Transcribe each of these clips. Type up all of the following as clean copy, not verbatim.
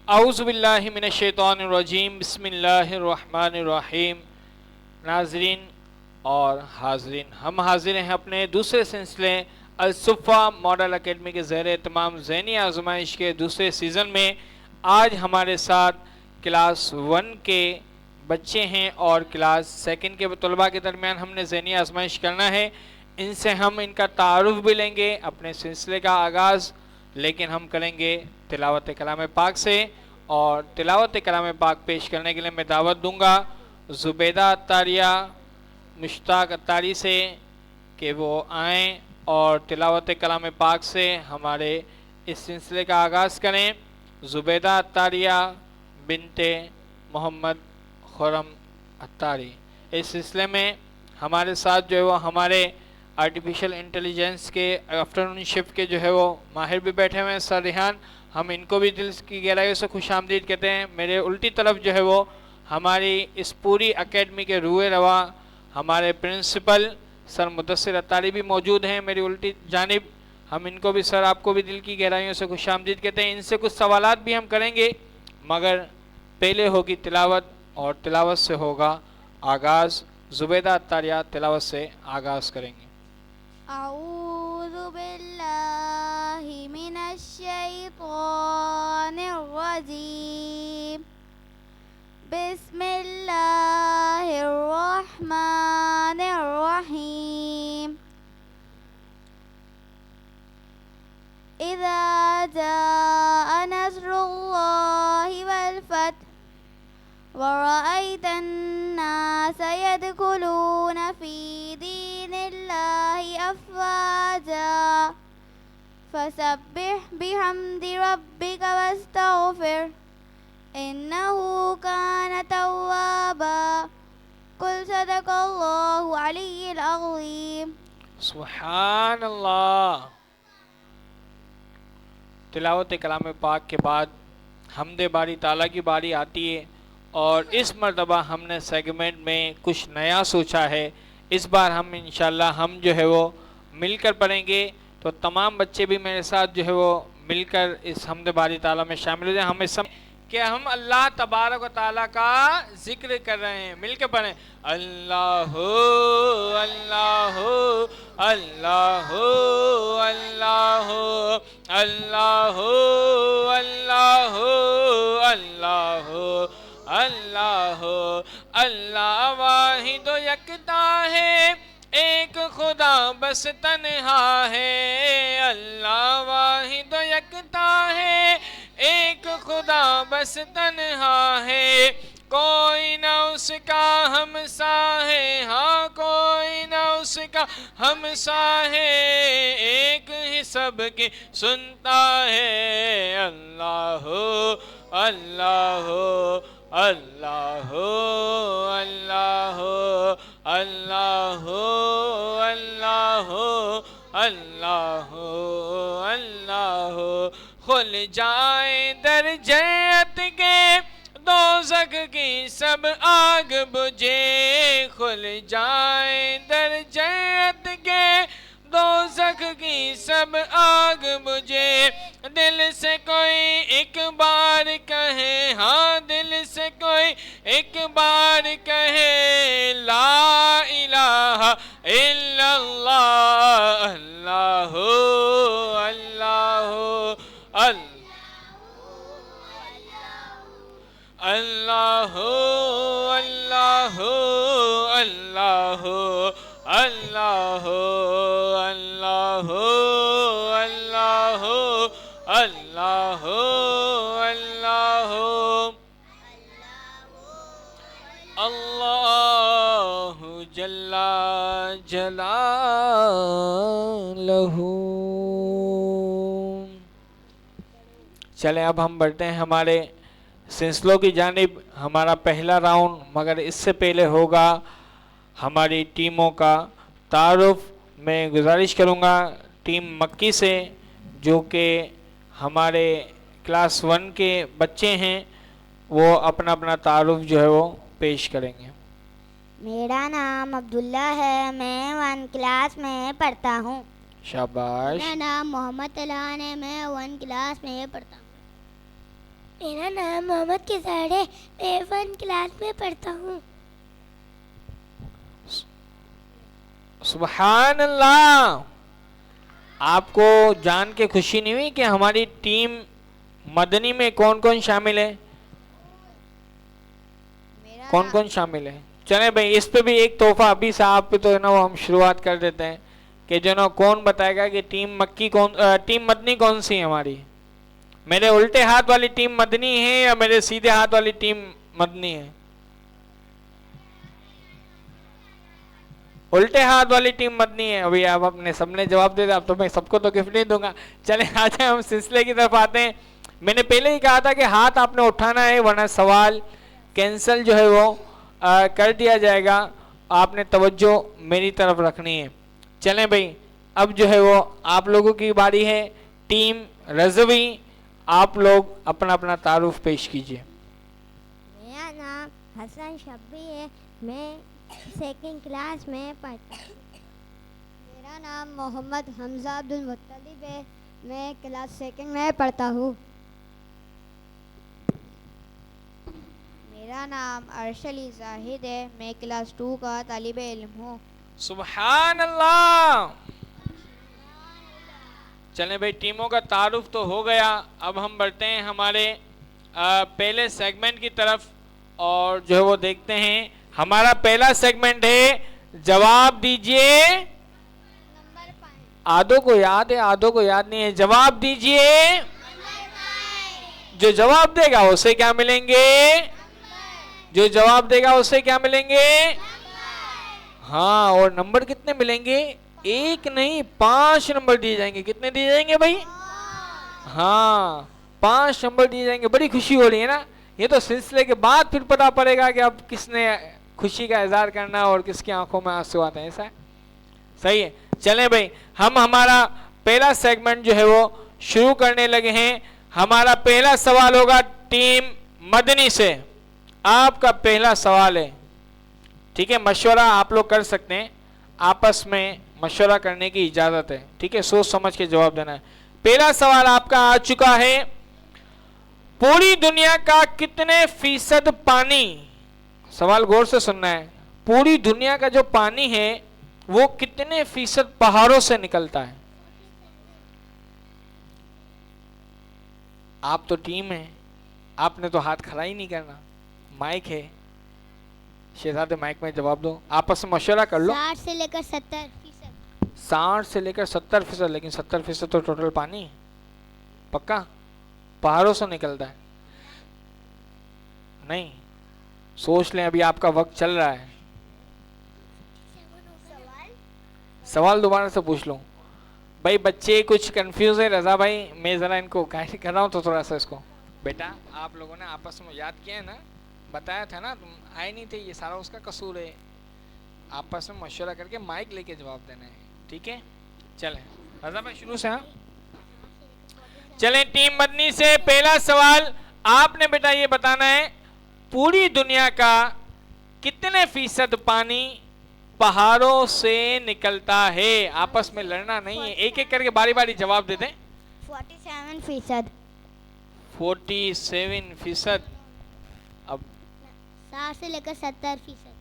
औज़ुबिल्लाहि मिनश्शैतानिर्रजीम बिस्मिल्लाहिर्रहमानिर्रहीम। नाज़रीन और हाज़रीन, हम हाजिर हैं अपने दूसरे सिलसिले अल-सुफ़ा मॉडल एकेडमी के ज़ेर तमाम ज़हनी आज़माइश के दूसरे सीज़न में। आज हमारे साथ क्लास 1 के बच्चे हैं और क्लास 2 के तलबा के दरमियान हमने ज़हनी आज़माइश करना है। इनसे हम इनका तारुफ़ भी लेंगे, अपने सिलसिले का आगाज़ लेकिन हम करेंगे तिलावत कलाम पाक से। और तिलावत कलाम पाक पेश करने के लिए मैं दावत दूंगा ज़ुबैदा अत्तारिया, मुश्ताक अत्तारी से कि वो आएँ और तिलावत कलाम पाक से हमारे इस सिलसिले का आगाज़ करें। ज़ुबैदा अत्तारिया बिनते मोहम्मद खुरम अत्तारी। इस सिलसिले में हमारे साथ जो है वो हमारे आर्टिफिशियल इंटेलिजेंस के आफ्टरनून शिफ्ट के जो है वो माहिर भी बैठे हुए हैं, सर रिहान। हम इनको भी दिल की गहराइयों से खुशामदीद कहते हैं। मेरे उल्टी तरफ जो है वो हमारी इस पूरी एकेडमी के रूए रवा हमारे प्रिंसिपल सर मुदस्सिर अत्तारी भी मौजूद हैं मेरी उल्टी जानिब। हम इनको भी सर, आपको भी दिल की गहराइयों से खुशामदीद कहते हैं। इनसे कुछ सवालात भी हम करेंगे, मगर पहले होगी तिलावत और तिलावत से होगा आगाज़। ज़ुबैदा अत्तारिया तिलावत से आगाज़ करेंगे। अऊज़ु बिल्लाहि मिनश्शैतानिर्रजीम। बिस्मिल्लाहिर्रहमानिर्रहीम। इज़ा जाअ नस्रुल्लाहि वल फत्ह वरअयतन नास यदखुलून फी दीनिल्लाहि अफ़वाजा फसब्बिह बिहम्दि रब्बिका वस्तग़फिर इन्नहु कान तव्वाबा। कुल सदक़ल्लाहु अलिय्युल अज़ीम। सुब्हानअल्लाह। तिलावत कलाम पाक के बाद हम्दे बारी ताला की बारी आती है और इस मर्तबा हमने सेगमेंट में कुछ नया सोचा है। इस बार हम इंशाल्लाह हम जो है वो मिलकर पढ़ेंगे, तो तमाम बच्चे भी मेरे साथ जो है वो मिलकर इस हम्द बारी ताला में शामिल हो जाए। हमें सब कि हम अल्लाह तबारक व ताला का जिक्र कर रहे हैं, मिलकर पढ़ें अल्लाह अल्लाह अल्लाह अल्लाह अल्लाह अल्लाह अल्लाह अल्लाह अल्लाह वाहिद यकता है, एक खुदा बस तन्हा है। अल्लाह वाहिद यकता है, एक खुदा बस तन्हा है। कोई न उसका हमसा है, हाँ कोई न उसका हमसा है। एक ही सबकी सुनता है। अल्लाह अल्लाह अल्लाह अल्लाह अल्लाह अल्लाह अल्लाह अल्लाह। खुल जाए दर जन्नत के, दोज़ख की सब आग बुझे। खुल जाए दर जन्नत के, दोज़ख की सब आग बुझे। दिल से कोई एक बार कहे, हाँ दिल से कोई एक बार कहे ला इलाहा इल्लल्लाह। अल्लाह अल्लाह अल्लाह अल्लाह अल्लाह अल्लाह अल्लाह अल्लाह अल्लाह अल्लाह अल्लाहु जल्ला जलालहू। चलें अब हम बढ़ते हैं हमारे सिलसिलों की जानिब। हमारा पहला राउंड, मगर इससे पहले होगा हमारी टीमों का तारुफ। मैं गुजारिश करूँगा टीम मक्की से, जो कि हमारे क्लास 1 के बच्चे हैं, वो अपना अपना तारुफ जो है वो पेश करेंगे। मेरा नाम अब्दुल्ला है, मैं 1 क्लास में पढ़ता हूँ। शाबाश। मेरा नाम मोहम्मद तलहान है, मैं 1 क्लास में पढ़ता हूँ। मेरा नाम मोहम्मद किसार है, मैं 1 क्लास में पढ़ता हूँ। सुभान अल्लाह। आपको जान के खुशी नहीं हुई कि हमारी टीम मदनी में कौन कौन शामिल है? कौन कौन शामिल है? चले भाई, इस पे भी एक तोहफा अभी साहब पे तो है ना, वो हम शुरुआत कर देते हैं कि जो ना कौन बताएगा कि टीम मदनी कौन सी है हमारी? मेरे उल्टे हाथ वाली टीम मदनी है या मेरे सीधे हाथ वाली टीम मदनी है? उल्टे हाथ वाली टीम मदनी है। अभी आप अपने सबने जवाब दे दिया, अब तो मैं सबको तो गिफ्ट नहीं दूंगा। चले आ जाए हम सिलसिले की तरफ आते हैं। मैंने पहले ही कहा था कि हाथ आपने उठाना है, वरना सवाल कैंसिल जो है वो कर दिया जाएगा। आपने तवज्जो मेरी तरफ रखनी है। चलें भाई, अब जो है वो आप लोगों की बारी है। टीम रज़वी, आप लोग अपना अपना तारुफ पेश कीजिए। मेरा नाम हसन शब्बी है, मैं 2nd क्लास में पढ़ता हूँ। मेरा नाम मोहम्मद हमजा अब्दुल मुत्तलिब है, मैं क्लास 2nd में पढ़ता हूँ। मेरा नाम अर्शली जाहिद है, मैं क्लास 2 का तालिबे इल्म हूँ। सुभान अल्लाह। चलें भाई, टीमों का तारुफ तो हो गया। अब हम बढ़ते हैं हमारे पहले सेगमेंट की तरफ और जो है वो देखते हैं। हमारा पहला सेगमेंट है जवाब दीजिए। आधों को याद है, आधों को याद नहीं है। जवाब दीजिए। जो जवाब देगा उसे क्या मिलेंगे? जो जवाब देगा उसे क्या मिलेंगे? हाँ, और नंबर कितने मिलेंगे? 1 नहीं 5 नंबर दिए जाएंगे। कितने दिए जाएंगे भाई? हाँ, 5 नंबर दिए जाएंगे। बड़ी खुशी हो रही है ना? ये तो सिलसिले के बाद फिर पता पड़ेगा कि अब किसने खुशी का इजहार करना और किसकी आंखों में आंसू आते हैं। ऐसा है? सही है। चलें भाई, हम हमारा पहला सेगमेंट जो है वो शुरू करने लगे हैं। हमारा पहला सवाल होगा टीम मदनी से। आपका पहला सवाल है, ठीक है? मशवरा आप लोग कर सकते हैं, आपस में मशवरा करने की इजाजत है, ठीक है? सोच समझ के जवाब देना है। पहला सवाल आपका आ चुका है। पूरी दुनिया का कितने फीसद पानी, सवाल गौर से सुनना है, पूरी दुनिया का जो पानी है वो कितने फीसद पहाड़ों से निकलता है? आप तो टीम है, आपने तो हाथ खड़ा ही नहीं करना। माइक है, शहजादे माइक में जवाब दो। आपस में मशवरा कर लो। 60 से लेकर 70%। 60 से लेकर 70%, लेकिन 70% तो टोटल पानी है। पक्का? पहाड़ों से निकलता है? नहीं, सोच लें, अभी आपका वक्त चल रहा है। सवाल दोबारा से पूछ लो भाई। बच्चे कुछ कंफ्यूज है। रजा भाई, मैं जरा इनको गाइड कर रहा हूँ तो थोड़ा सा इसको। बेटा, आप लोगों ने आपस में याद किया है ना? बताया था ना, तुम आए नहीं थे, ये सारा उसका कसूर है। आपस में मशवरा करके माइक लेके जवाब देना है, ठीक है? चलें रजा भाई, शुरू से। हाँ, चलें टीम मदनी से पहला सवाल आपने बेटा ये बताना है, पूरी दुनिया का कितने फीसद पानी पहाड़ों से निकलता है? आपस में लड़ना नहीं है, एक एक करके बारी बारी जवाब दे दें। 47%। 47%। अब 60 से लेकर 70%।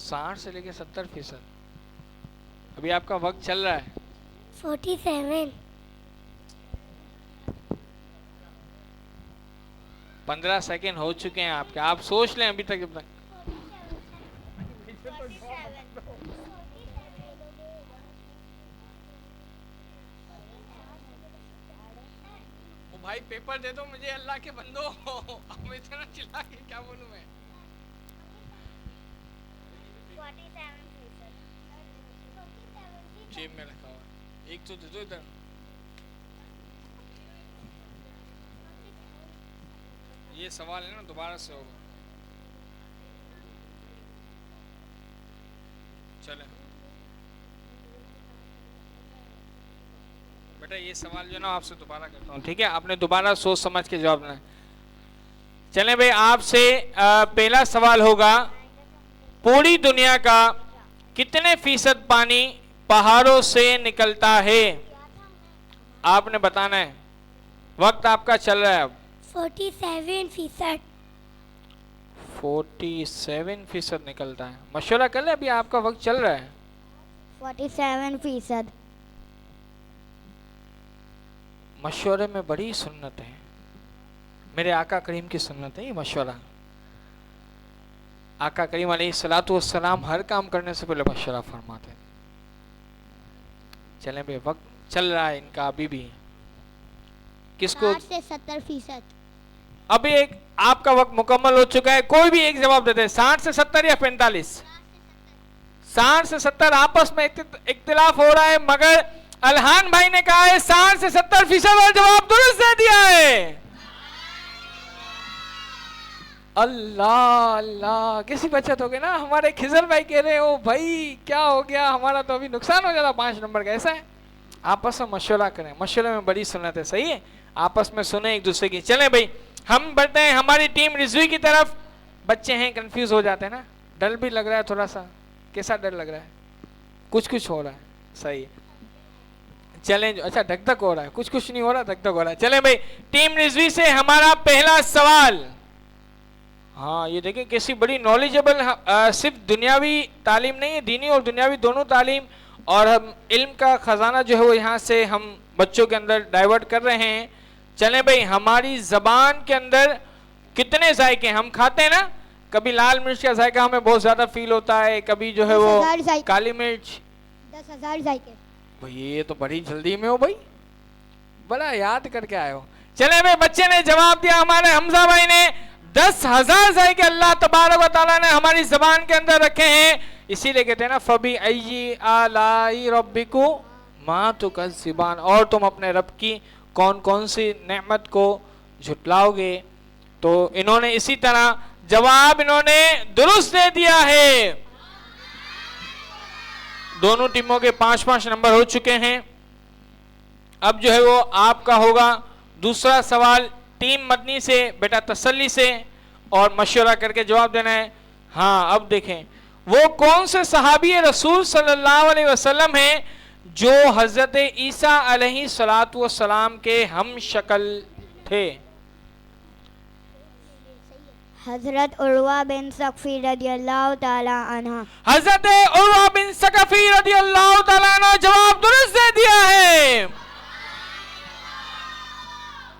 60 से लेकर 70%। अभी आपका वक्त चल रहा है। 47। 15 सेकेंड हो चुके हैं आपके। आप सोच लें अभी तक। जब तक भाई पेपर दे दो मुझे, अल्लाह के बंदो। अब इतना चिल्ला के क्या बोलूं मैं? 47%। जेब में रखा हुआ एक तो दे दो इधर। ये सवाल है ना, दोबारा से होगा। चले बेटा, ये सवाल जो ना आपसे दोबारा करता हूँ, ठीक है? आपने दोबारा सोच समझ के जवाब देना है। चलें भाई, आपसे पहला सवाल होगा, पूरी दुनिया का कितने फीसद पानी पहाड़ों से निकलता है? आपने बताना है। वक्त आपका चल रहा है अब। 47%। 47% निकलता है। मशवरा कर ले, अभी आपका वक्त चल रहा है। 47%। मशवरे में बड़ी सुन्नत है, मेरे आका करीम की सुन्नत है ये मशवरा। आका करीम अलैहिस्सलातु वस्सलाम हर काम करने से पहले मशवरा फरमाते। चलें भाई, वक्त चल रहा है इनका अभी भी। किसको? 60 से 70%। अभी एक आपका वक्त मुकम्मल हो चुका है, कोई भी एक जवाब देते हैं। 60 से 70 या 45? 60 से 70 आपस में इख्तिलाफ हो रहा है, मगर अलहान भाई ने कहा है 60 से 70% और जवाब दुरुस्त दे दिया है। अल्लाह अल्लाह, कैसी बचत हो गई ना। हमारे खिजर भाई कह रहे हो भाई क्या हो गया, हमारा तो अभी नुकसान हो जाता 5 नंबर का। ऐसा है, आपस में मशवरा करें, मशवरे में बड़ी सुन्नत है। सही है, आपस में सुने एक दूसरे की। चलें भाई, हम बढ़ते हैं हमारी टीम रिजवी की तरफ। बच्चे हैं, कंफ्यूज हो जाते हैं ना, डर भी लग रहा है थोड़ा सा। कैसा डर लग रहा है? कुछ हो रहा है। सही है, चलें। अच्छा, धक धक हो रहा है, कुछ नहीं हो रहा, धक धक हो रहा है। चलें भाई, टीम रिजवी से हमारा पहला सवाल। हाँ, ये देखिए कैसी बड़ी नॉलेजेबल, सिर्फ दुनियावी तालीम नहीं है, दीनी और दुनियावी दोनों तालीम, और हम इल्म का खजाना जो है वो यहाँ से हम बच्चों के अंदर डाइवर्ट कर रहे हैं। चलें भाई, हमारी जबान के अंदर कितने जायके हम खाते हैं ना, कभी लाल मिर्च का जायका हमें बहुत ज्यादा फील होता है, कभी जो है वो काली मिर्च। 10,000 जायके। भाई ये तो बड़ी जल्दी में हो भाई, बड़ा याद करके आए हो। चले भाई, बच्चे ने जवाब दिया, हमारे हमजा भाई ने 10,000 जायके अल्लाह तबारक व तआला ने हमारी जबान के अंदर रखे हैं। इसीलिए कहते हैं ना, फबी अय्यी आलाई रब्बिकु मा तुकज़्ज़िबान, और तुम अपने रब की कौन कौन सी नेमत को झुटलाओगे। तो इन्होंने इसी तरह जवाब इन्होंने दुरुस्त दे दिया है। दोनों टीमों के 5-5 नंबर हो चुके हैं। अब जो है वो आपका होगा दूसरा सवाल। टीम मदनी से बेटा तसल्ली से और मशवरा करके जवाब देना है। हाँ, अब देखें वो कौन से सहाबी रसूल सल्लल्लाहु अलैहि वसल्लम हैं जो हजरत ईसा अलैहिस्सलातु वस्सलाम के हम शक्ल थे। हजरत उर्वा बिन सकफी रदियल्लाहु ताला अन्हा। हजरत उर्वा बिन सकफी रदियल्लाहु ताला अन्हा, जवाब दुरुस्त दे दिया है।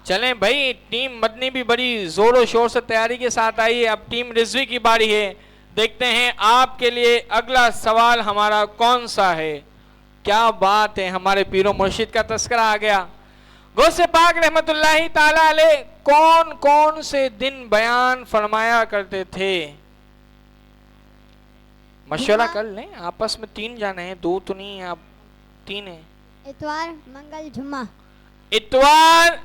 चलें भाई, टीम मदनी भी बड़ी जोरों शोर से तैयारी के साथ आई है। अब टीम रिजवी की बारी है। देखते हैं आपके लिए अगला सवाल हमारा कौन सा है। क्या बात है, हमारे पीरो मुर्शिद का तस्करा आ गया। गौसे पाक रहमतुल्लाही ताला अलैह कौन कौन से दिन बयान फरमाया करते थे। मशवरा कर लें आपस में, 3 जाने हैं, 2 तो नहीं, आप 3 हैं। इतवार, मंगल, जुम्मा। इतवार,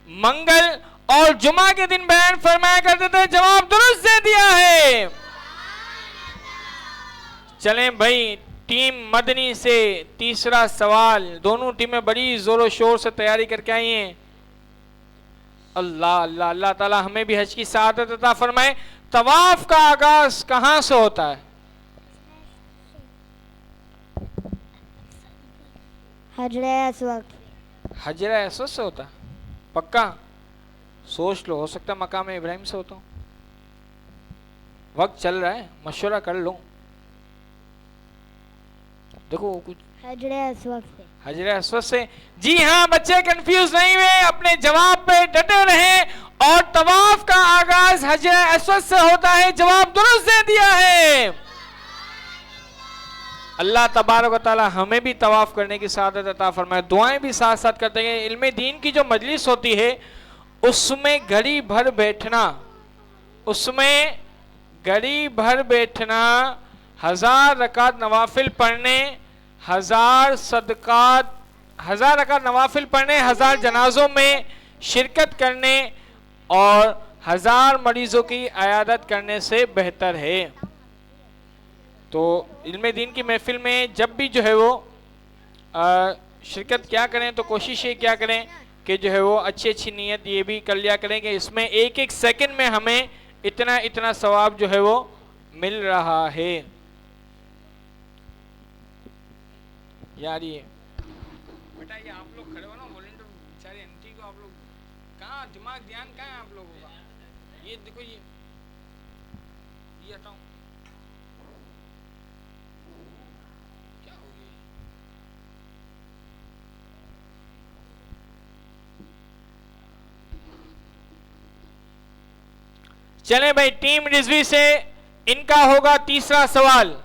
मंगल और जुमा के दिन बयान फरमाया करते थे। जवाब दुरुस्त दे दिया है। चलें भाई, टीम मदनी से तीसरा सवाल। दोनों टीमें बड़ी जोरों शोर से तैयारी करके आई हैं। अल्लाह अल्लाह, अल्लाह ताला हमें भी हज की सआदत अता फरमाए। तवाफ का आगाज कहां से होता है? हजरे अस्वद। हजरे अस्वद से होता है? पक्का? सोच लो, हो सकता है मकाम इब्राहिम से होता हूं। वक्त चल रहा है, मशवरा कर लो। देखो कुछ हजरे अस्वद से। हजरे अस्वद से। जी हाँ, बच्चे कंफ्यूज नहीं हुए, अपने जवाब पे डटे रहे। और तवाफ का आगाज हजरे अस्वद से होता है। जवाब दुरुस्त दे दिया है। अल्लाह तबारक व तआला हमें भी तवाफ करने की सआदत अता फरमाए। दुआएं भी साथ साथ करते हैं। इल्मे दीन की जो मजलिस होती है उसमें घड़ी भर बैठना, उसमें घड़ी भर बैठना, 1000 रकात नवाफिल पढ़ने, 1000 सदकात, 1000 रकात नवाफिल पढ़ने, 1000 जनाजों में शिरकत करने और 1000 मरीजों की अयादत करने से बेहतर है। तो इल्मे दीन की महफिल में जब भी जो है वो शिरकत क्या करें, तो कोशिश ये क्या करें कि जो है वो अच्छी अच्छी नीयत ये भी कर लिया करें कि इसमें एक एक सेकंड में हमें इतना इतना सवाब जो है वो मिल रहा है। यार ये बेटा, ये आप लोग खड़े हो ना, वॉलंटियर बेचारे आंटी को आप लोग कहाँ दिमाग ध्यान कहाँ है आप लोगों का? ये देखो, ये हटाओ, क्या हो गया? चले भाई, टीम रिजवी से इनका होगा तीसरा सवाल।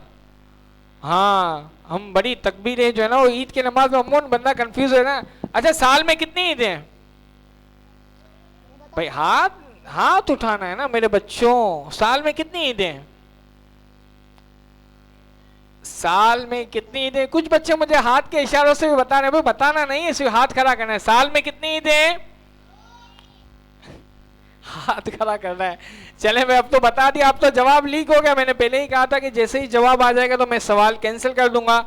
हाँ, हम बड़ी तकबीरें जो है ना वो ईद की नमाज में अमूमन बंदा कंफ्यूज है ना। अच्छा, साल में कितनी ईदें हैं भाई? हाथ उठाना है ना मेरे बच्चों। साल में कितनी ईदें हैं? साल में कितनी ईदें? कुछ बच्चे मुझे हाथ के इशारों से भी बता रहे हैं। भाई बताना नहीं है, सिर्फ हाथ खड़ा करना है। साल में कितनी ईदें हैं? हाथ खड़ा करना है। चले मैं अब तो बता दिया, अब तो जवाब लीक हो गया। मैंने पहले ही कहा था कि जैसे ही जवाब आ जाएगा तो मैं सवाल कैंसिल कर दूंगा।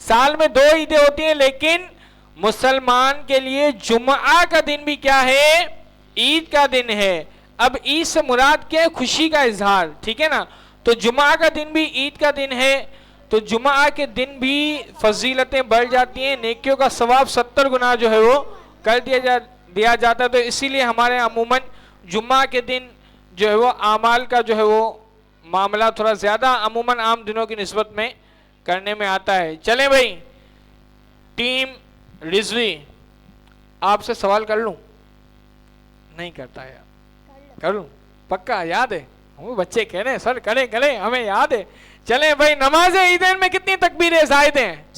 साल में 2 ईदें होती हैं, लेकिन मुसलमान के लिए जुम्आ का दिन भी क्या है? ईद का दिन है। अब ईद से मुराद क्या है? खुशी का इजहार, ठीक है ना। तो जुम्आ का दिन भी ईद का दिन है, तो जुम्आ के दिन भी फजीलतें बढ़ जाती हैं, नेकियों का सवाब 70 गुना जो है वो कर दिया जाता है। तो इसीलिए हमारे अमूमन जुम्मा के दिन जो है वो आमाल का जो है वो मामला थोड़ा ज्यादा अमूमन आम दिनों की निस्बत में करने में आता है। चलें भाई, टीम रिजवी, आपसे सवाल कर लूं? नहीं करता यार, कर लूं? पक्का याद है? वो बच्चे कह रहे हैं सर करें करें, हमें याद है। चलें भाई, नमाज ईदैन में कितनी तकबीरें जायद हैं?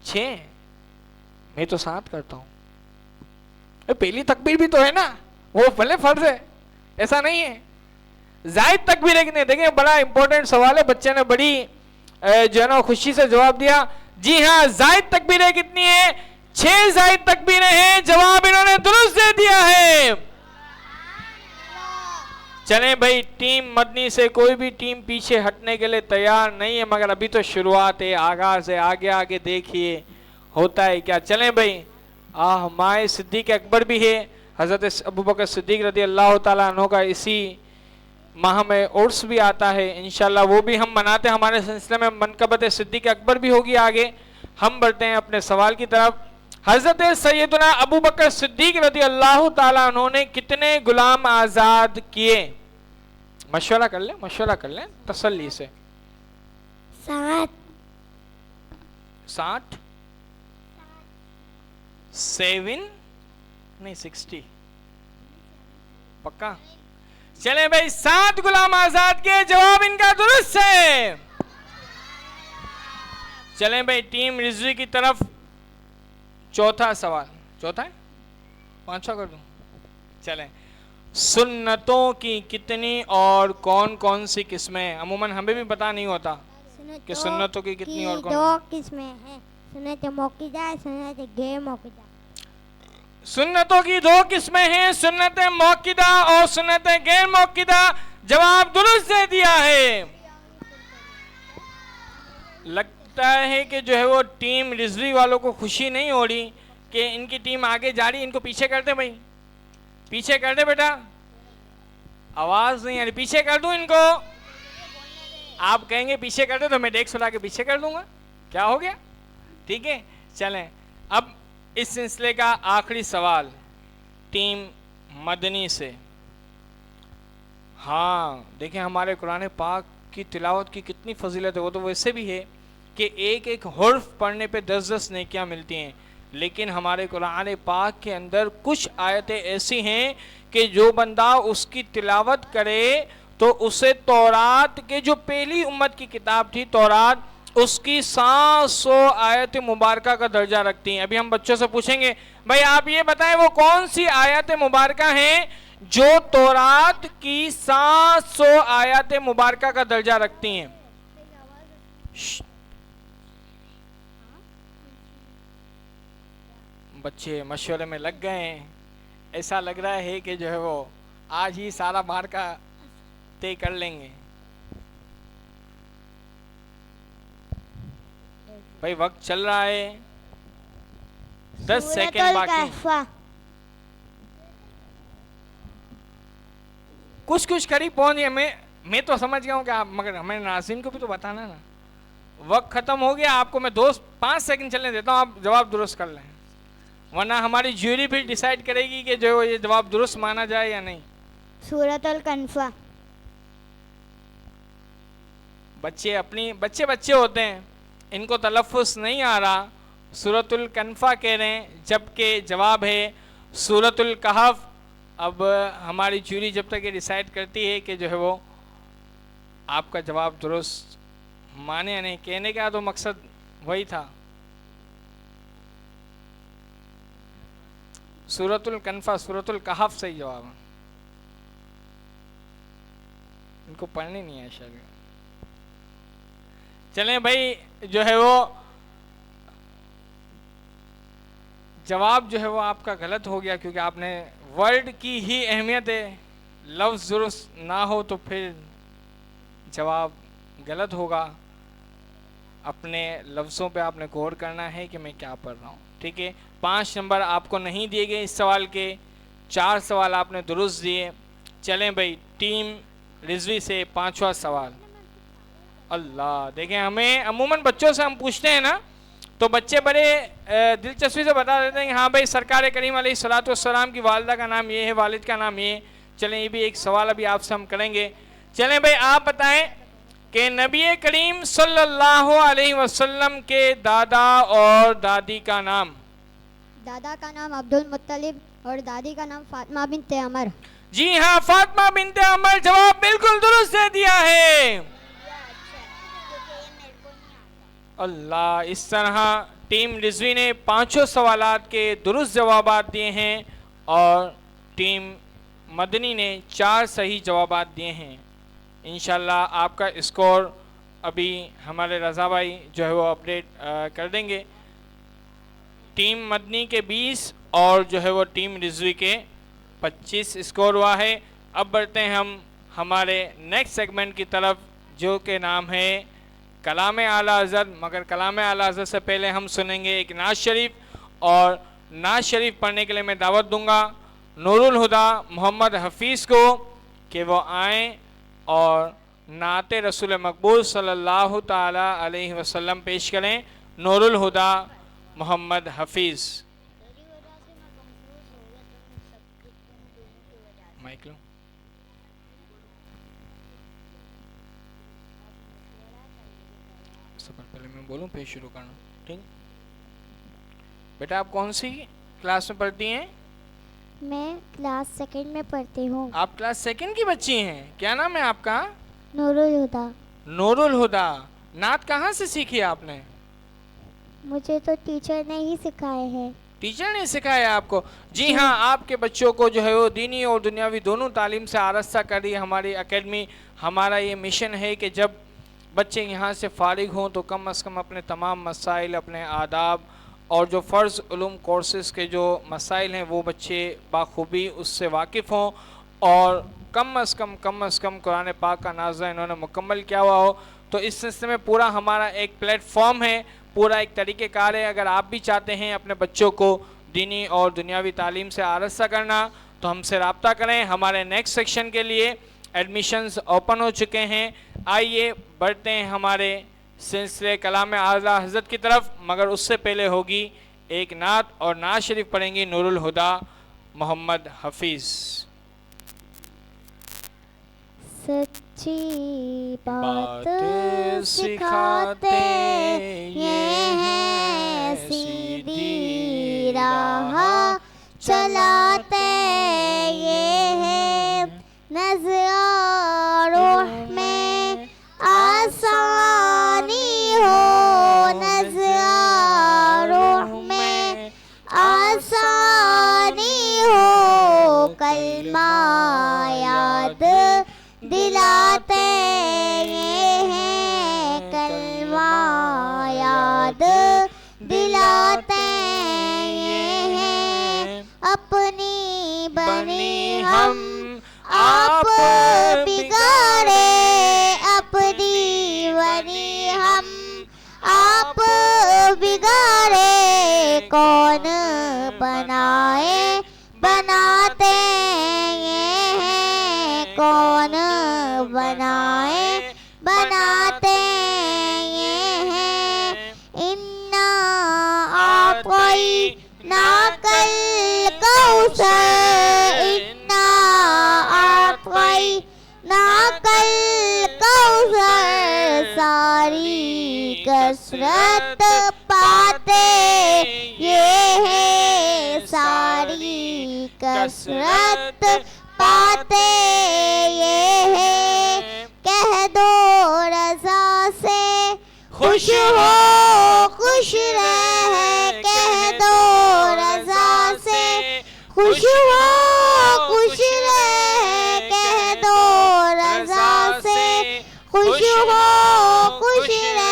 6। मैं तो 7 करता हूं। पहली तकबीर भी तो है ना, वो भले फर्ज है, ऐसा नहीं है। जायद तकबीरें कितनी? देखिए बड़ा इंपॉर्टेंट सवाल है, बच्चे ने बड़ी जो है ना खुशी से जवाब दिया। जी हाँ, जायद तकबीरें कितनी है? 6 जायद तकबीरें हैं। जवाब इन्होंने दुरुस्त दे दिया है। चलें भाई, टीम मदनी से कोई भी टीम पीछे हटने के लिए तैयार नहीं है, मगर अभी तो शुरुआत है, आगाज है। आगे आगे देखिए होता है क्या। चलें भाई, माए सिद्दीक अकबर भी है, हजरत अबू बकर सिद्दीक रदी अल्लाह ताला अन्हु का इसी माह में उर्स भी आता है। इंशाल्लाह वो भी हम मनाते हैं। हमारे सिलसिले में मनकबत सिद्दीक अकबर भी होगी आगे। हम बढ़ते हैं अपने सवाल की तरफ। हजरत सैयदना अबू बकर सिद्दीक रदी अल्लाह ताला अन्हु ने कितने गुलाम आजाद किए? मशवरा कर लें तसल्ली से। 7। 7 नहीं 60 पक्का? चले भाई, 7 गुलाम आजाद के। जवाब इनका दुरुस्त है। चलें भाई, टीम रिजवी की तरफ चौथा सवाल। चौथा है? 5वां कर दूं? चलें, सुन्नतों की कितनी और कौन कौन सी किस्में? अमूमन हमें भी पता नहीं होता कि सुन्नतों की कितनी और कौन। 2 किस्में हैं, सुन्नत मौक़िदा, सुन्नत गैर मौक़िदा। सुन्नतों की 2 किस्में हैं, सुन्नत मौक़िदा और सुन्नत गैर मौक़िदा। जवाब दुरुस्त दे दिया है। लगता है कि जो है वो टीम रिजवी वालों को खुशी नहीं हो रही कि इनकी टीम आगे जा रही। इनको पीछे कर दे भाई, पीछे कर दे बेटा, आवाज नहीं आ रही। पीछे कर दूं इनको? आप कहेंगे पीछे कर दे तो मैं डेस्क सुला के पीछे कर दूंगा, क्या हो गया? ठीक है, चलें अब इस सिलसिले का आखिरी सवाल टीम मदनी से। हाँ देखिए, हमारे कुरान पाक की तिलावत की कितनी फजीलत है। वो तो वैसे भी है कि एक एक हुर्फ पढ़ने पे 10-10 नेकियां मिलती हैं, लेकिन हमारे कुरान पाक के अंदर कुछ आयतें ऐसी हैं कि जो बंदा उसकी तिलावत करे तो उसे तौरात के जो पहली उम्मत की किताब थी तौरात, उसकी 700 आयत मुबारका का दर्जा रखती हैं। अभी हम बच्चों से पूछेंगे, भाई आप ये बताएं वो कौन सी आयत मुबारका हैं जो तौरात की 700 आयत मुबारका का दर्जा रखती हैं? बच्चे मशवरे में लग गए हैं। ऐसा लग रहा है कि जो है वो आज ही सारा मार्का तय कर लेंगे। भाई वक्त चल रहा है, 10 सेकेंड बाकी। कुछ करीब पहुंच गए। मैं तो समझ गया हूँ कि आप, मगर हमारे नाज़रीन को भी तो बताना ना। वक्त खत्म हो गया, आपको मैं 5 सेकंड चलने देता हूँ, आप जवाब दुरुस्त कर लें। वरना हमारी ज्यूरी फिर डिसाइड करेगी कि जो ये जवाब दुरुस्त माना जाए या नहीं। सूरतुल कन्फा। बच्चे बच्चे होते हैं, इनको तलफ़ुज़ नहीं आ रहा, सूरतुल कन्फा कह रहे हैं, जबकि जवाब है सूरतुल कहफ। अब हमारी ज्यूरी जब तक ये डिसाइड करती है कि जो है वो आपका जवाब दुरुस्त माने या नहीं, कहने का तो मकसद वही था। सूरतुल कन्फा, सूरतुल कहफ सही जवाब है। इनको पढ़नी नहीं है शायद। चलें भाई, जो है वो जवाब जो है वो आपका गलत हो गया, क्योंकि आपने वर्ड की ही अहमियत है, लफ्ज़ दुरुस्त ना हो तो फिर जवाब गलत होगा। अपने लफ्ज़ों पे आपने गौर करना है कि मैं क्या पढ़ रहा हूँ, ठीक है। 5 नंबर आपको नहीं दिए गए इस सवाल के, 4 सवाल आपने दुरुस्त दिए। चलें भाई, टीम रिजवी से 5वां सवाल। अल्लाह, देखें हमें अमूमन बच्चों से हम पूछते हैं ना, तो बच्चे बड़े दिलचस्पी से बता देते हैं कि हाँ भाई सरकार करीम अलैहिस्सलातु वस्सलाम की वालिदा का नाम ये है, वालिद का नाम ये। चलें, ये भी एक सवाल अभी आपसे हम करेंगे। चलें भाई, आप बताएं कि नबी करीम सल्लल्लाहु अलैहि वसल्लम के दादा और दादी का नाम। दादा का नाम अब्दुल मुत्तलिब और दादी का नाम फातिमा बिनते अमर। जी हाँ, फातिमा बिनते अमर जवाब बिल्कुल दुरुस्त दे दिया है। अल्लाह, इस तरह टीम रिजवी ने 5 सवालात के दुरुस्त जवाबात दिए हैं और टीम मदनी ने 4 सही जवाबात दिए हैं। इंशाल्लाह आपका स्कोर अभी हमारे रज़ा भाई जो है वो अपडेट कर देंगे। टीम मदनी के 20 और जो है वो टीम रिजवी के 25 स्कोर हुआ है। अब बढ़ते हैं हम हमारे नेक्स्ट सेगमेंट की तरफ, जो के नाम है कलाम आला हज़रत। मगर कलाम आला हज़रत से पहले हम सुनेंगे एक नाज शरीफ, और नाज शरीफ पढ़ने के लिए मैं दावत दूंगा नूरुल हुदा मोहम्मद हफीज़ को कि वो आएँ और नाते रसूल मकबूल सल्लल्लाहु ताला अलैहि वसल्लम पेश करें। नूरुल हुदा मोहम्मद हफीज़। माइक लो। सबसे पहले मैं बोलूं फिर शुरू करना, ठीक। बेटा आप कौन सी क्लास में पढ़ती हैं? मैं क्लास 2 में पढ़ती हूँ। आप क्लास 2 की बच्ची हैं। क्या नाम है आपका? नूरुल हुदा। नूरुल हुदा। नात कहाँ से सीखी आपने? मुझे तो टीचर ने ही सिखाए हैं। टीचर ने सिखाया आपको? जी हाँ, आपके बच्चों को जो है वो दीनी और दुनियावी दोनों तालीम से आरास्ता कर रही है हमारी एकेडमी। हमारा ये मिशन है कि जब बच्चे यहाँ से फारिग हों तो कम से कम अपने तमाम मसाइल, अपने आदाब और जो फ़र्ज़ उलूम कोर्सेज के जो मसाइल हैं वो बच्चे बाखूबी उससे वाकिफ़ हों, और कम से कम कुरान पाक का नाज़ा इन्होंने मुकम्मल किया हुआ हो। तो इस सिलसिले में पूरा हमारा एक प्लेटफॉर्म है, पूरा एक तरीक़ेकार है। अगर आप भी चाहते हैं अपने बच्चों को दीनी और दुनियावी तालीम से आरास्ता करना तो हमसे रब्ता करें। हमारे नेक्स्ट सेक्शन के लिए एडमिशन्स ओपन हो चुके हैं। आइए बढ़ते हैं हमारे सिलसिले कलाम आला हज़रत की तरफ, मगर उससे पहले होगी एक नात, और नात शरीफ पढ़ेंगी नूरुल हुदा मोहम्मद हफीज़। सच्ची बात सिखाते ये हैं, सीधी राह चलाते ये हैं, नज़ारों में आसानी हो, नज़ारों में आसानी हो, कलमा याद दिलाते ये हैं, कलमा याद दिलाते ये हैं, अपनी बनी हम आप बिगाड़े, अपनी बनी हम आप बिगाड़े, कौन बनाए बनाते ये हैं, कौन बनाए बनाते ये हैं, इन्ना आप कोई ना कसरत पाते ये है सारी कसरत पाते ये है कह दो रज़ा से खुश हो खुश रह कह दो रज़ा से खुश हो खुश रह कह दो रज़ा से खुश हो खुश रह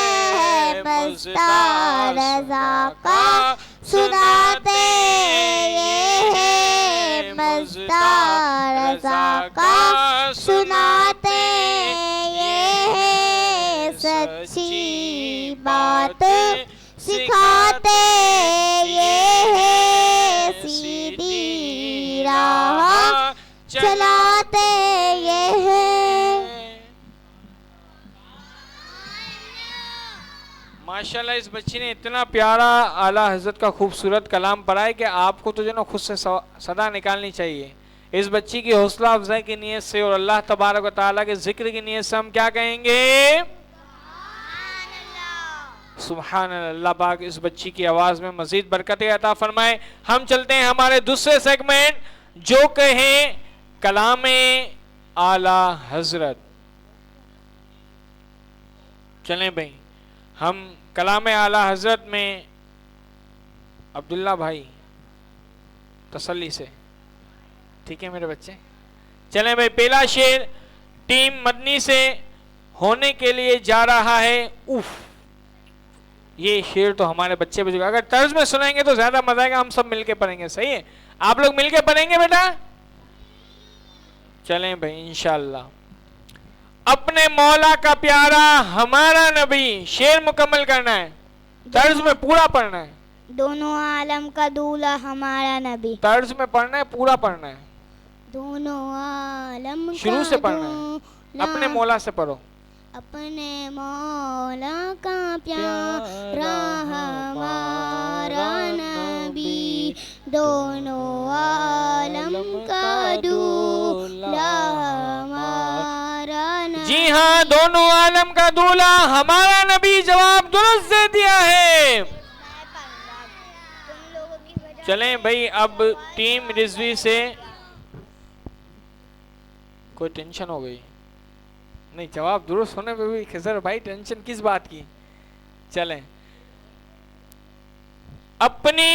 मस्ता रज़ा का सुनाते ये है मस्ता रज़ा का सुनाते ये है सच्ची बात सिखाते ये है सीधी राह चलाते ये है। माशाल्लाह इस बच्ची ने इतना प्यारा आला हजरत का खूबसूरत कलाम पढ़ा है कि आपको तो जो ना खुद से सदा निकालनी चाहिए। इस बच्ची की हौसला अफजाई की नीयत से और अल्लाह तबारक व तआला के जिक्र की नीयत से हम क्या कहेंगे? सुभान अल्लाह। पाक इस बच्ची की आवाज में मजीद बरकत अता फरमाए। हम चलते हैं हमारे दूसरे सेगमेंट जो कहें कलामे आला हजरत। चलें भाई, हम कलामे आला हजरत में अब्दुल्ला भाई तसल्ली से, ठीक है मेरे बच्चे। चलें भाई, पहला शेर टीम मदनी से होने के लिए जा रहा है उफ। ये शेर तो हमारे बच्चे बुजुर्ग अगर तर्ज में सुनाएंगे तो ज्यादा मजा आएगा। हम सब मिलके पढ़ेंगे, सही है? आप लोग मिलके पढ़ेंगे बेटा? चलें भाई इंशाअल्लाह। अपने मौला का प्यारा हमारा नबी, शेर मुकम्मल करना है, तर्ज में पूरा पढ़ना है। दोनों आलम का दूल्हा हमारा नबी। तर्ज में पढ़ना है, पूरा पढ़ना है। दोनों आलम शुरू से पढ़ना है, अपने मौला से पढ़ो। अपने मौला का प्यारा हमारा नबी, दोनों आलम का दूल्हा हमारा नबी। जी हाँ, दोनों आलम का दूल्हा हमारा नबी, जवाब दुरुस्त दे दिया है। चलें भाई, अब टीम रिजवी से कोई टेंशन हो गई नहीं, जवाब दुरुस्त होने पे भी खिजर भाई टेंशन किस बात की। चलें, अपनी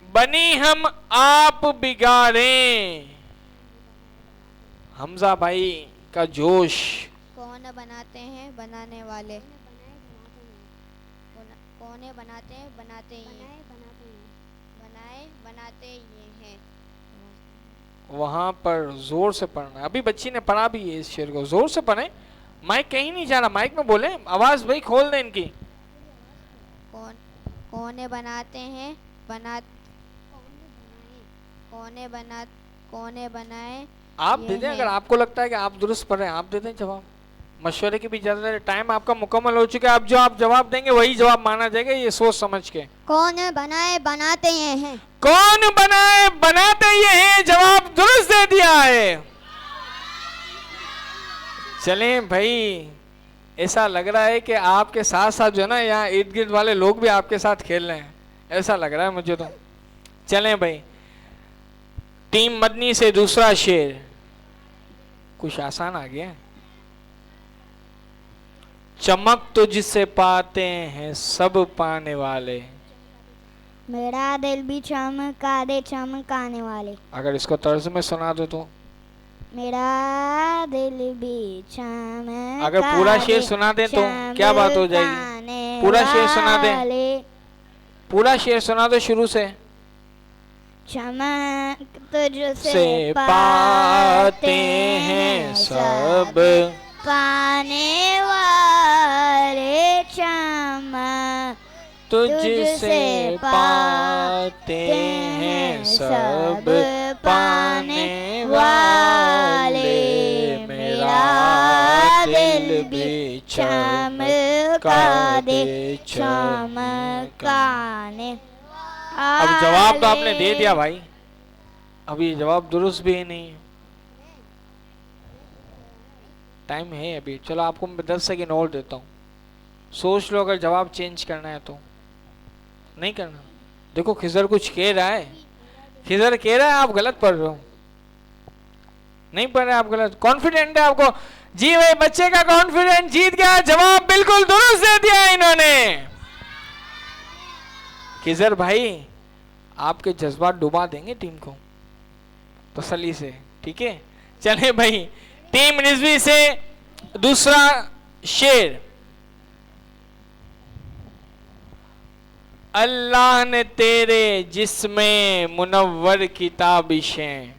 बनी हम आप बिगाड़ें, हमजा भाई का जोश। कौन बनाते हैं बनाने वाले, कौन बनाते हैं बनाते ये, बनाए बनाते ये हैं। वहां पर जोर से पढ़ना है। अभी बच्ची ने पढ़ा भी है इस शेर को, जोर से पढ़े। माइक कहीं नहीं जा रहा, माइक में बोले, आवाज भाई खोल दे इनकी। कौन बनाते हैं कौन बनाए आप दे दें, अगर आपको लगता है कि आप दुरुस्त पढ़ रहे हैं आप दे दें जवाब। मशवरे की भी इजाजत है, टाइम आपका मुकम्मल हो चुका है। अब जो आप जवाब देंगे वही जवाब माना जाएगा, ये सोच समझ के। कौन बनाए बनाते ये हैं। कौन बनाए बनाते ये हैं, जवाब दुरुस्त दे दिया है। चलें भाई, ऐसा लग रहा है कि आपके साथ साथ जो है ना यहाँ इर्द गिर्द वाले लोग भी आपके साथ खेल रहे हैं, ऐसा लग रहा है मुझे तो। चलें भाई, टीम मदनी से दूसरा शेर कुछ आसान आ गया। चमक तुझसे पाते हैं सब पाने वाले, मेरा दिल भी चमका दे चमकाने वाले। अगर इसको तर्ज में सुना दो तो। मेरा दिल भी चमका, अगर पूरा शेर सुना दे तो क्या बात हो जाएगी। पूरा शेर सुना दे, पूरा शेर सुना दो शुरू से। चमक तुझसे से पाते हैं सब पाने वाले, चमक तुझसे पाते हैं सब पाने वाले, मेरा दिल भी चमका दे चमकाने। अब जवाब तो आपने दे दिया भाई, अब ये जवाब दुरुस्त भी नहीं। टाइम है अभी, चलो आपको मैं 10 सेकंड और देता हूँ। सोच लो, अगर जवाब चेंज करना है तो। नहीं करना। देखो खिजर कुछ कह रहा है, खिजर कह रहा है आप गलत पढ़ रहे हो। नहीं पढ़ रहे आप गलत, कॉन्फिडेंट है आपको। जी भाई बच्चे का कॉन्फिडेंट जीत गया, जवाब बिल्कुल दुरुस्त दे दिया इन्होंने। खिजर भाई आपके जज्बात डुबा देंगे टीम को तसल्ली से, ठीक है। चले भाई टीम रिजवी से दूसरा शेर। अल्लाह ने तेरे जिस्में मुनव्वर की ताबिशें।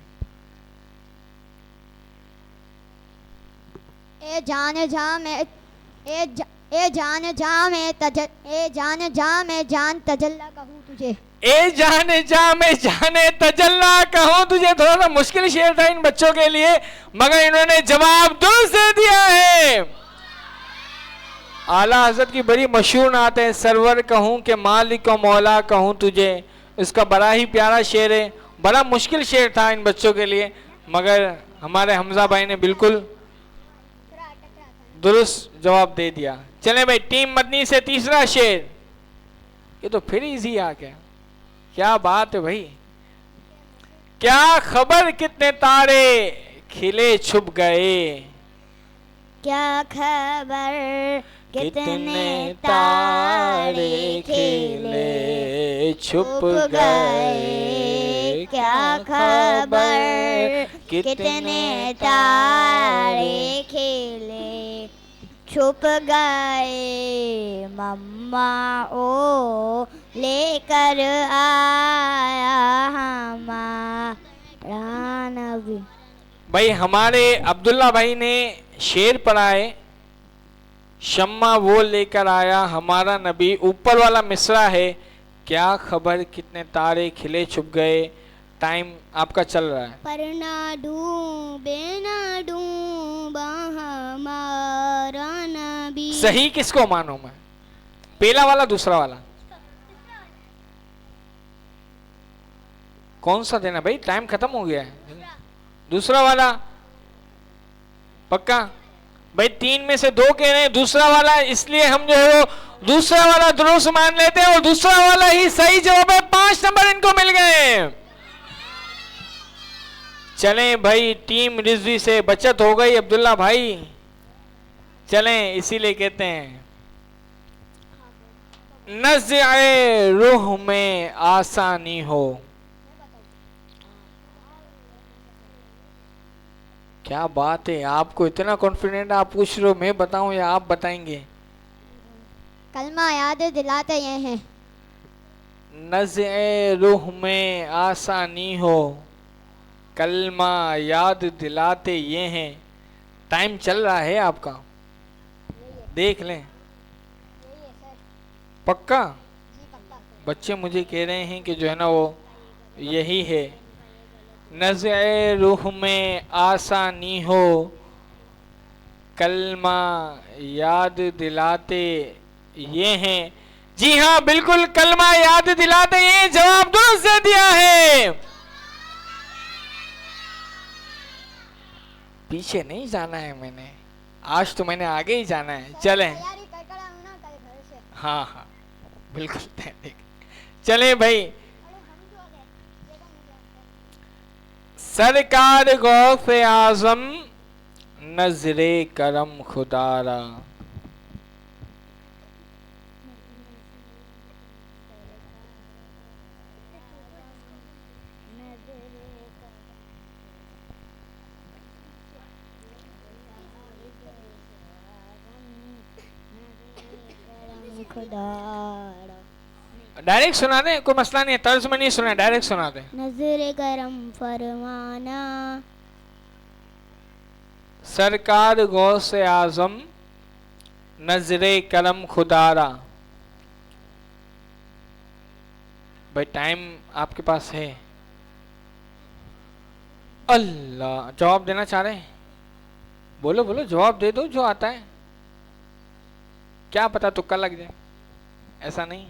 ए जान जा में ए जान जा में जान तजल्ला कहूँ तुझे। ए जाने जा मैं जाने तजल्ला कहूँ तुझे। थोड़ा सा मुश्किल शेर था इन बच्चों के लिए, मगर इन्होंने जवाब दुरुस्त दे दिया है। आला हजरत की बड़ी मशहूर नात है, सरवर कहूँ के मालिक व मौला कहूँ तुझे। इसका बड़ा ही प्यारा शेर है, बड़ा मुश्किल शेर था इन बच्चों के लिए, मगर हमारे हमजा भाई ने बिल्कुल दुरुस्त जवाब दे दिया। चले भाई टीम मदनी से तीसरा शेर। ये तो फिर इजी आ गया, क्या बात है भाई। क्या खबर कितने तारे खिले छुप गए। क्या खबर कितने तारे खिले छुप गए। क्या खबर कितने तारे खिले छुप गए। मम्मा ओ लेकर आया हमारा नबी। भाई हमारे अब्दुल्ला भाई ने शेर पढ़ा है, शम्मा वो लेकर आया हमारा नबी। ऊपर वाला मिसरा है, क्या खबर कितने तारे खिले छुप गए। टाइम आपका चल रहा है। पर ना डूबा हमारा नबी। सही किसको मानूं मैं, पहला वाला दूसरा वाला कौन सा देना भाई, टाइम खत्म हो गया है। दूसरा वाला पक्का भाई, 3 में से 2 कह रहे हैं दूसरा वाला, इसलिए हम जो है वो दूसरा वाला दुरुस्त मान लेते हैं और दूसरा वाला ही सही जवाब है। 5 नंबर इनको मिल गए। चलें भाई टीम रिजवी से बचत हो गई अब्दुल्ला भाई। चलें इसीलिए कहते हैं नज़्ए रूह में आसानी हो। क्या बात है, आपको इतना कॉन्फिडेंट, आप पूछ रहे हो मैं बताऊं या आप बताएंगे। कलमा याद दिलाते ये हैं। नज़्ए रूह में आसानी हो, कलमा याद दिलाते ये हैं। टाइम चल रहा है आपका, देख लें। पक्का बच्चे मुझे कह रहे हैं कि जो है ना वो यही है। नज़्ए रूह में आसानी हो, कलमा याद दिलाते ये हैं। जी हाँ बिल्कुल, कलमा याद दिलाते ये जवाब दुरुस्त दे दिया है। पीछे नहीं जाना है मैंने, आज तो मैंने आगे ही जाना है। चलें हाँ हाँ बिल्कुल चलें भाई। सरकार गौसे आजम नजरे करम खुदारा। डायरेक्ट सुना दे, कोई मसला नहीं है, तर्ज में नहीं सुना, डायरेक्ट सुना दे। नजर करम फरमाना, सरकार गौसे आजम नजरे करम खुदारा। भाई टाइम आपके पास है। अल्लाह, जवाब देना चाह रहे हैं? बोलो बोलो, जवाब दे दो जो आता है। क्या पता तुक्का लग जाए, ऐसा नहीं।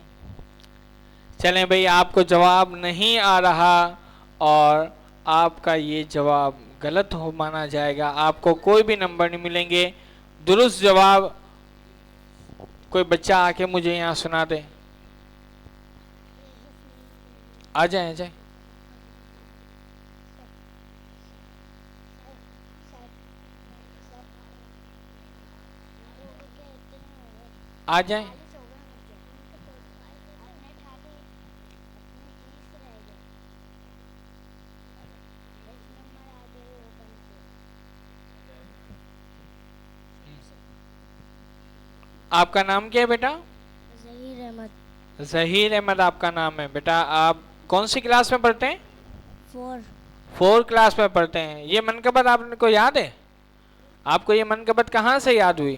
चलें भाई, आपको जवाब नहीं आ रहा और आपका ये जवाब गलत हो माना जाएगा। आपको कोई भी नंबर नहीं मिलेंगे। दुरुस्त जवाब कोई बच्चा आके मुझे यहाँ सुना दे। आ जाए आ जाए। आ जाए। आपका नाम क्या है बेटा? ज़हीर अहमद। ज़हीर अहमद आपका नाम है। बेटा आप कौन सी क्लास में पढ़ते हैं? 4। 4 क्लास में पढ़ते हैं। ये मनकबत आपको याद है? आपको ये मनकबत कहाँ से याद हुई?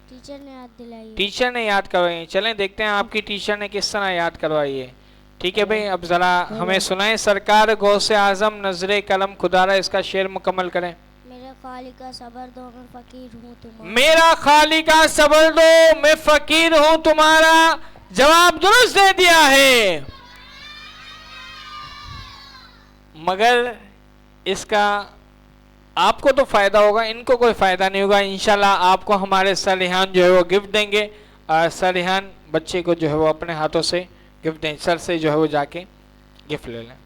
टीचर ने याद दिलाई। टीचर ने याद करवाई। चलें देखते हैं आपकी टीचर ने किस तरह याद करवाई है। ठीक है भाई, अब जरा हमें सुनाएं। सरकार गौसे आजम नजरे कलम खुदारा, इसका शेर मुकम्मल करें। मेरा खालिका सबर दो मैं फकीर हूँ तुम्हारा। मेरा खालिका सबर दो मैं फकीर हूँ तुम्हारा, जवाब दुरुस्त दे दिया है। मगर इसका आपको तो फायदा होगा, इनको कोई फायदा नहीं होगा। इंशाल्लाह आपको हमारे सर-ए-रिहान जो है वो गिफ्ट देंगे। और सर-ए-रिहान बच्चे को जो है वो अपने हाथों से गिफ्ट दें। सर से जो है वो जाके गिफ्ट ले लें।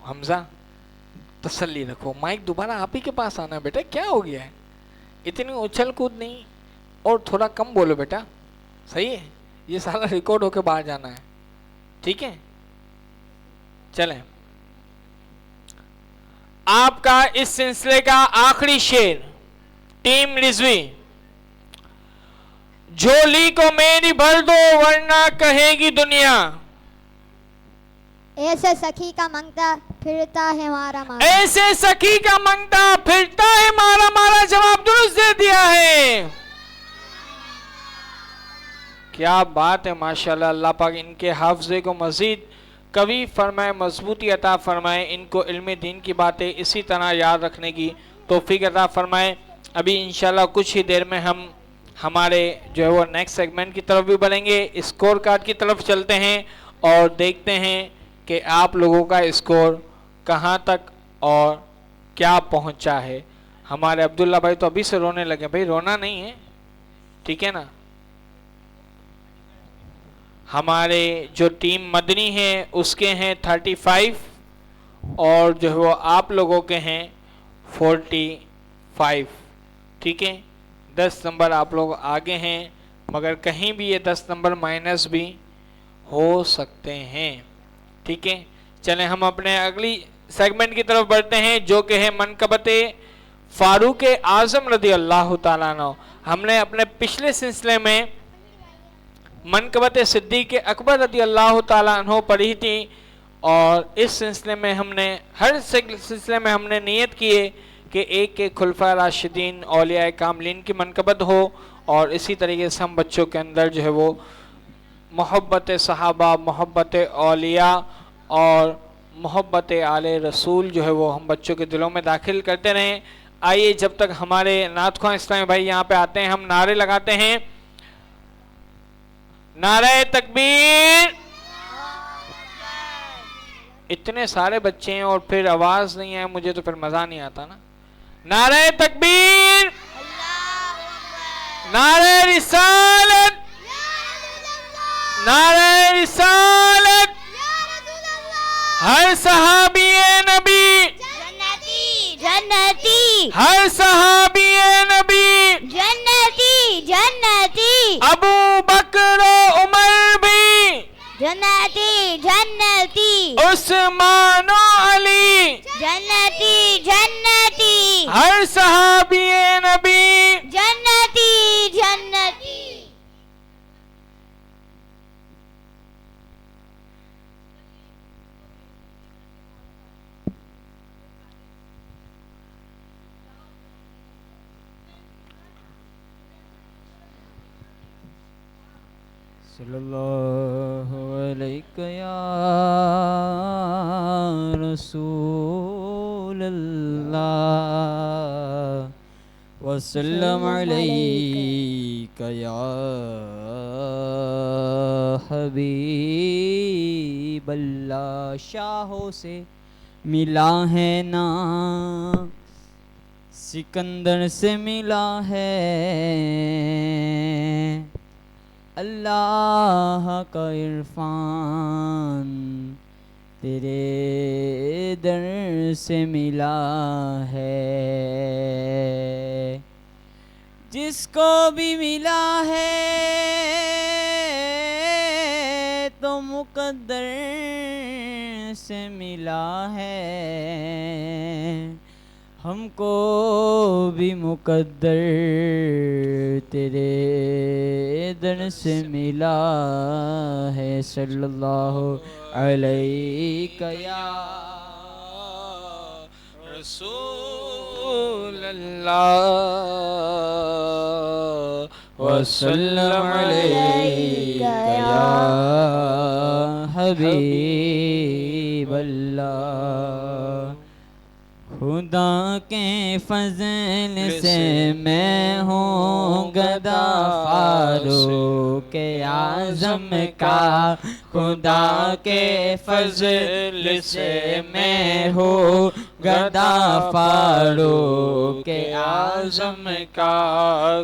हमजा तसल्ली रखो, माइक दोबारा आप ही के पास आना है बेटा। क्या हो गया है? इतनी उछल कूद नहीं, और थोड़ा कम बोलो बेटा। सही है, ये सारा रिकॉर्ड होके बाहर जाना है। ठीक है, चलें। आपका इस सिलसिले का आखिरी शेर, टीम रिजवी। झोली को मेरी भर दो वरना कहेगी दुनिया। ऐसे सखी का मंगता फिरता है मारा मारा। ऐसे सखी का मंगता फिरता है मारा मारा, जवाब दुरुस्त दे दिया है। क्या बात है, माशाल्लाह। अल्लाह पाक इनके हाफजे को मजीद कवी फरमाए, मजबूती अता फरमाए। इनको इल्म दीन की बातें इसी तरह याद रखने की तौफीक अता फरमाए। अभी इंशाल्लाह कुछ ही देर में हम हमारे जो है वो नेक्स्ट सेगमेंट की तरफ भी बढ़ेंगे। स्कोर कार्ड की तरफ चलते हैं और देखते हैं कि आप लोगों का स्कोर कहाँ तक और क्या पहुँचा है। हमारे अब्दुल्ला भाई तो अभी से रोने लगे। भाई रोना नहीं है, ठीक है ना। हमारे जो टीम मदनी है उसके हैं 35 और जो है वो आप लोगों के हैं 45। ठीक है, 10 नंबर आप लोग आगे हैं, मगर कहीं भी ये 10 नंबर माइनस भी हो सकते हैं। ठीक है, चलें हम अपने अगली सेगमेंट की तरफ बढ़ते हैं, जो कि है मनकबते फारूक आजम रदी अल्लाह ताला अन्हु। हमने अपने पिछले सिलसिले में मनकबत सिद्दीक़ अकबर रदी अल्लाह ताला अन्हु पढ़ी थी, और इस सिलसिले में हमने हर सिलसिले में हमने नियत किए कि एक एक खुलफा राशिदीन औलिया कामलीन की मनकबत हो, और इसी तरीके से हम बच्चों के अंदर जो है वो मोहब्बत सहाबा, मोहब्बत औलिया और मोहब्बत आले रसूल जो है वो हम बच्चों के दिलों में दाखिल करते रहें। आइए, जब तक हमारे नात ख्वां इस्लामी भाई यहाँ पे आते हैं, हम नारे लगाते हैं। नारे तकबीर। इतने सारे बच्चे हैं और फिर आवाज नहीं है, मुझे तो फिर मजा नहीं आता ना। नारे तकबीर, नारे रिसालत, नारे रिसालत। हर सहाबी नबी जन्नती जन्नती, हर सहाबी नबी जन्नती जन्नती, अबू बकर उमर भी जन्नती जन्नती, उस्मान अली जन्नती जन्नती, हर सहाबी नबी जन्नती जन्नती। सल्लल्लाहु अलैहि या रसूल अल्लाह वसल्लम अलैका या हबीब अल्लाह। शाहों से मिला है ना, सिकंदर से मिला है, अल्लाह का इरफान तेरे दर से मिला है। जिसको भी मिला है तो मुकद्दर से मिला है, हमको भी मुकद्दर तेरे दर से मिला है। सल्लल्लाहु अलैहि या रसूल अल्लाह वसल्लम अलैका या हबीब अल्लाह। खुदा के फजल से मैं हूँ गदा फारूक आज़म का, खुदा के फजल से मैं हूँ गदा फारूक आज़म का,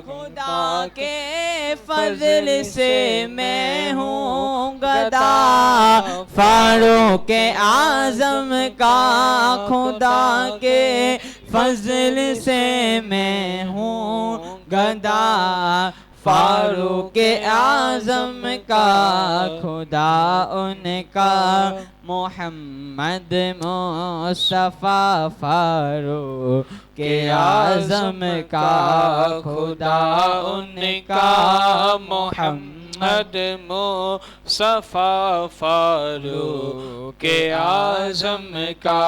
खुदा के फजल से मैं हूँ गदा फारूक आज़म का, खुदा के फजल से मैं हूँ गदा फारूक आज़म का, खुदा उनका मोहम्मद मुस्तफ़ा फारूक आज़म का, खुदा उनका मोहम्मद मुस्तफ़ा फारूक आज़म का।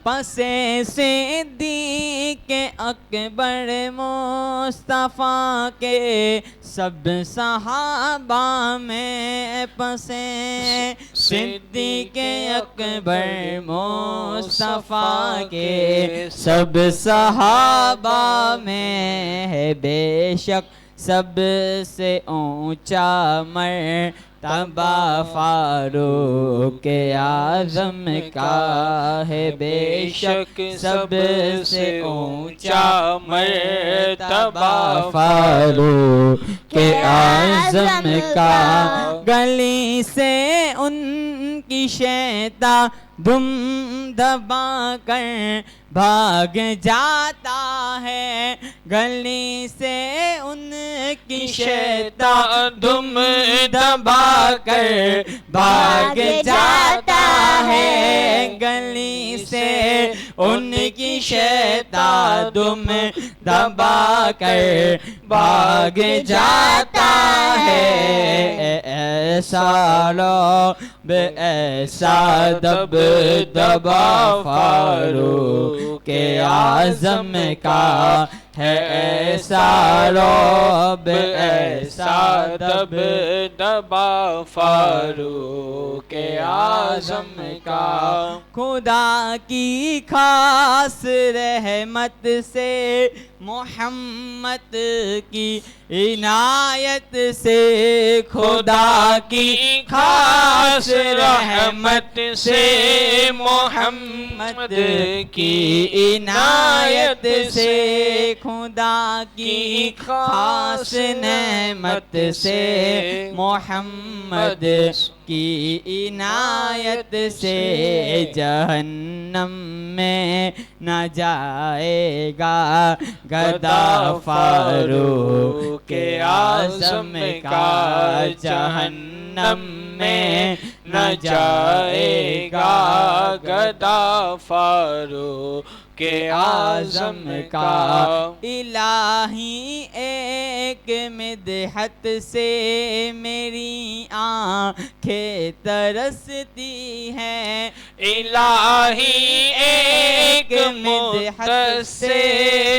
पसे सिद्दीक़ अकबर मुस्तफ़ा के सब सहाबा में, पसे सिद्दीक़ अकबर मुस्तफ़ा के सब सहाबा में है, बेशक सबसे ऊंचा मर्तबा फारूक आज़म का है, बेशक सबसे ऊंचा मर्तबा फारूक आज़म का। गली से उनकी शैता दुम दबा कर भाग जाता है, गली से उनकी शैतान दुम दबा कर भाग जाता है, गली से उनकी शैतान दुम दबा कर भाग जाता है। ऐसा लब ऐसा दब दबा फारूक आज़म का है, ऐसा रब ऐसा दब दबा फारूक आज़म का। खुदा की खास रहमत से मोहम्मद की इनायत से, खुदा की खास रहमत से मोहम्मद की इनायत से, खुदा की खास नेमत से मोहम्मद की इनायत से जहन्नम में न जाएगा गदा फारूक आज़म का, जहन्नम में न जाएगा गदा फारूक के आज़म का। इलाही एक मिदहत से मेरी आँखें तरसती हैं, इलाही एक मिदहत से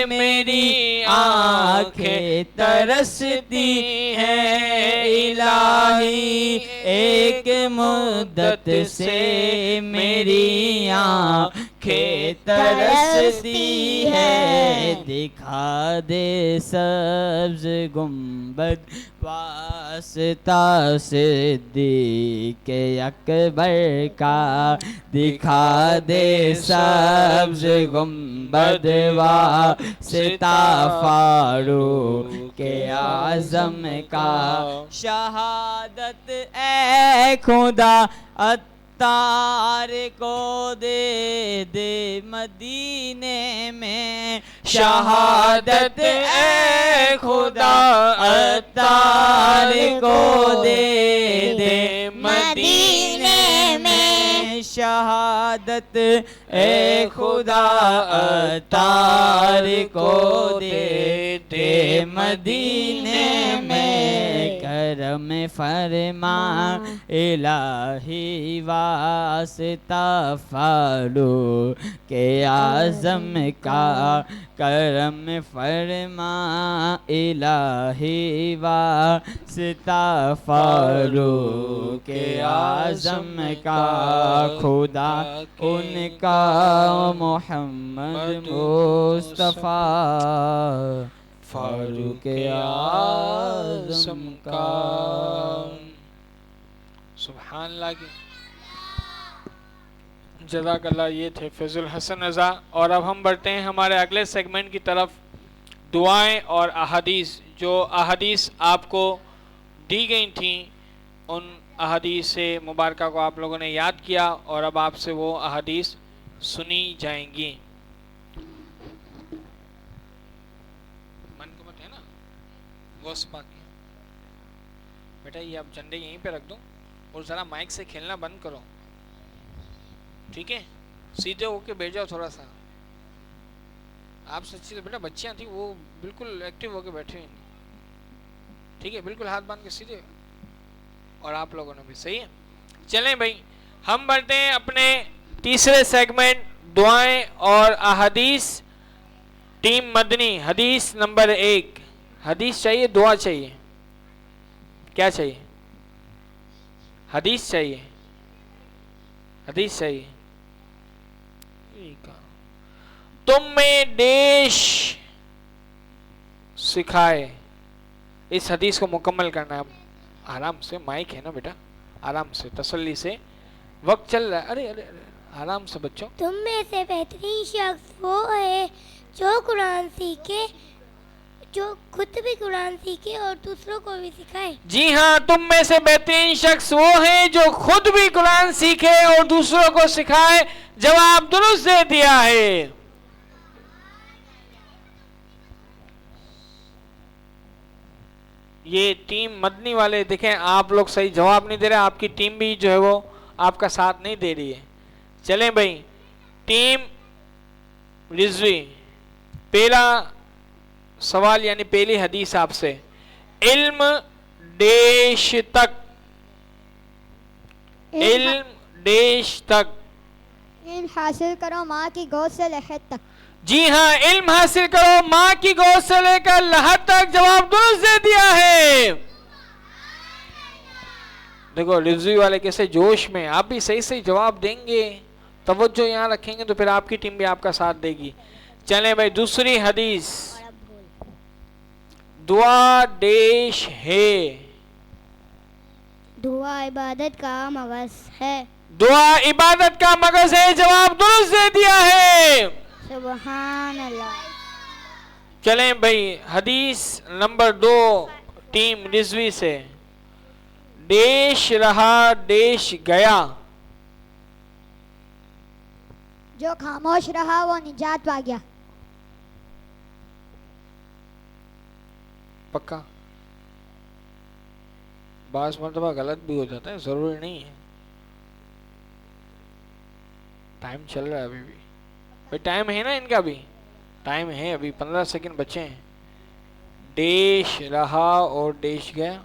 मेरी आँखें तरसती हैं, इलाही एक मुद्दत से मेरी आँखें आंखें तरसती है, दिखा दे सब्ज गुंबद वास्ता सिद्दीक़ अकबर का, दिखा दे सब्ज गुंबद वास्ता फारूक आज़म का। शहादत ए खुदा अत्तार को दे दे मदीने में, शहादत ए खुदा अत्तार को दे दे मदीने में, शहादत ए खुदा अत्तार को दे दे मदीने में। करम फरमा इलाही वास्ता फारूक आज़म का, करम फरमा इलाही वास्ता फारूक आज़म का। खुदा उनका मोहम्मद मुस्तफ़ा फारूक आज़म का। सुभान अल्लाह की जज़ाकल्लाह। ये थे फैज़ुल हसन रज़ा। और अब हम बढ़ते हैं हमारे अगले सेगमेंट की तरफ, दुआएं और अहादीस। जो अहादीस आपको दी गई थी उन अहादीस से मुबारका को आप लोगों ने याद किया और अब आपसे वो अहादीस सुनी जाएंगी। मन को मत है ना वो बेटा, ये आप झंडे यहीं पे रख दो और ज़रा माइक से खेलना बंद करो, ठीक है? सीधे होके बैठ जाओ थोड़ा सा। आप सच्ची तो बेटा बच्चियां थी वो बिल्कुल एक्टिव होके बैठे हुए, ठीक है? बिल्कुल हाथ बांध के सीधे। और आप लोगों ने भी, सही है? चलें भाई, हम बढ़ते हैं अपने तीसरे सेगमेंट, दुआएं और अहादीस। टीम मदनी, हदीस नंबर 1। हदीस चाहिए, दुआ चाहिए, क्या चाहिए? हदीस चाहिए, हदीस चाहिए। तुम में देश सिखाए, इस हदीस को मुकम्मल करना है। आराम से, माइक है ना बेटा, आराम से, तसल्ली से, वक्त चल रहा है। अरे अरे अरे आराम से बच्चों। तुम में से बेहतरीन शख्स वो है जो कुरान सीखे, जो खुद भी कुरान सीखे और दूसरों को भी सिखाए। जी हाँ, तुम में से बेहतरीन शख्स वो है जो खुद भी कुरान सीखे और दूसरों को सिखाए। जवाब दुरुस्त दे दिया है। ये टीम मदनी वाले देखें, आप लोग सही जवाब नहीं दे रहे, आपकी टीम भी जो है वो आपका साथ नहीं दे रही है। चलें भाई, टीम रिजवी, पहला सवाल यानी पहली हदीस आपसे, इल्म देश तक, इल्म देश तक, इल्म हासिल करो माँ की गोद से लहद तक। जी हाँ, इल्म हासिल करो माँ की गोद से लेकर लहद तक। जवाब दुरुस्त दे दिया है। देखो रिजवी वाले कैसे जोश में, आप भी सही सही जवाब देंगे, तवज्जो यहाँ रखेंगे तो फिर आपकी टीम भी आपका साथ देगी। चलें भाई, दूसरी हदीस, दुआ देश है, दुआ इबादत का मगज है, दुआ इबादत का मगज है। जवाब दुरुस्त दे दिया है। सुभान अल्लाह। चलें भाई, हदीस नंबर 2 टीम रिजवी से, देश रहा देश गया, जो खामोश रहा वो निजात पा गया। पक्का? बास मर्तबा गलत भी हो जाता है, जरूरी नहीं है। टाइम चल रहा है अभी भी भाई, टाइम है ना इनका भी, टाइम है अभी, 15 सेकंड बचे हैं। देश रहा और देश गया,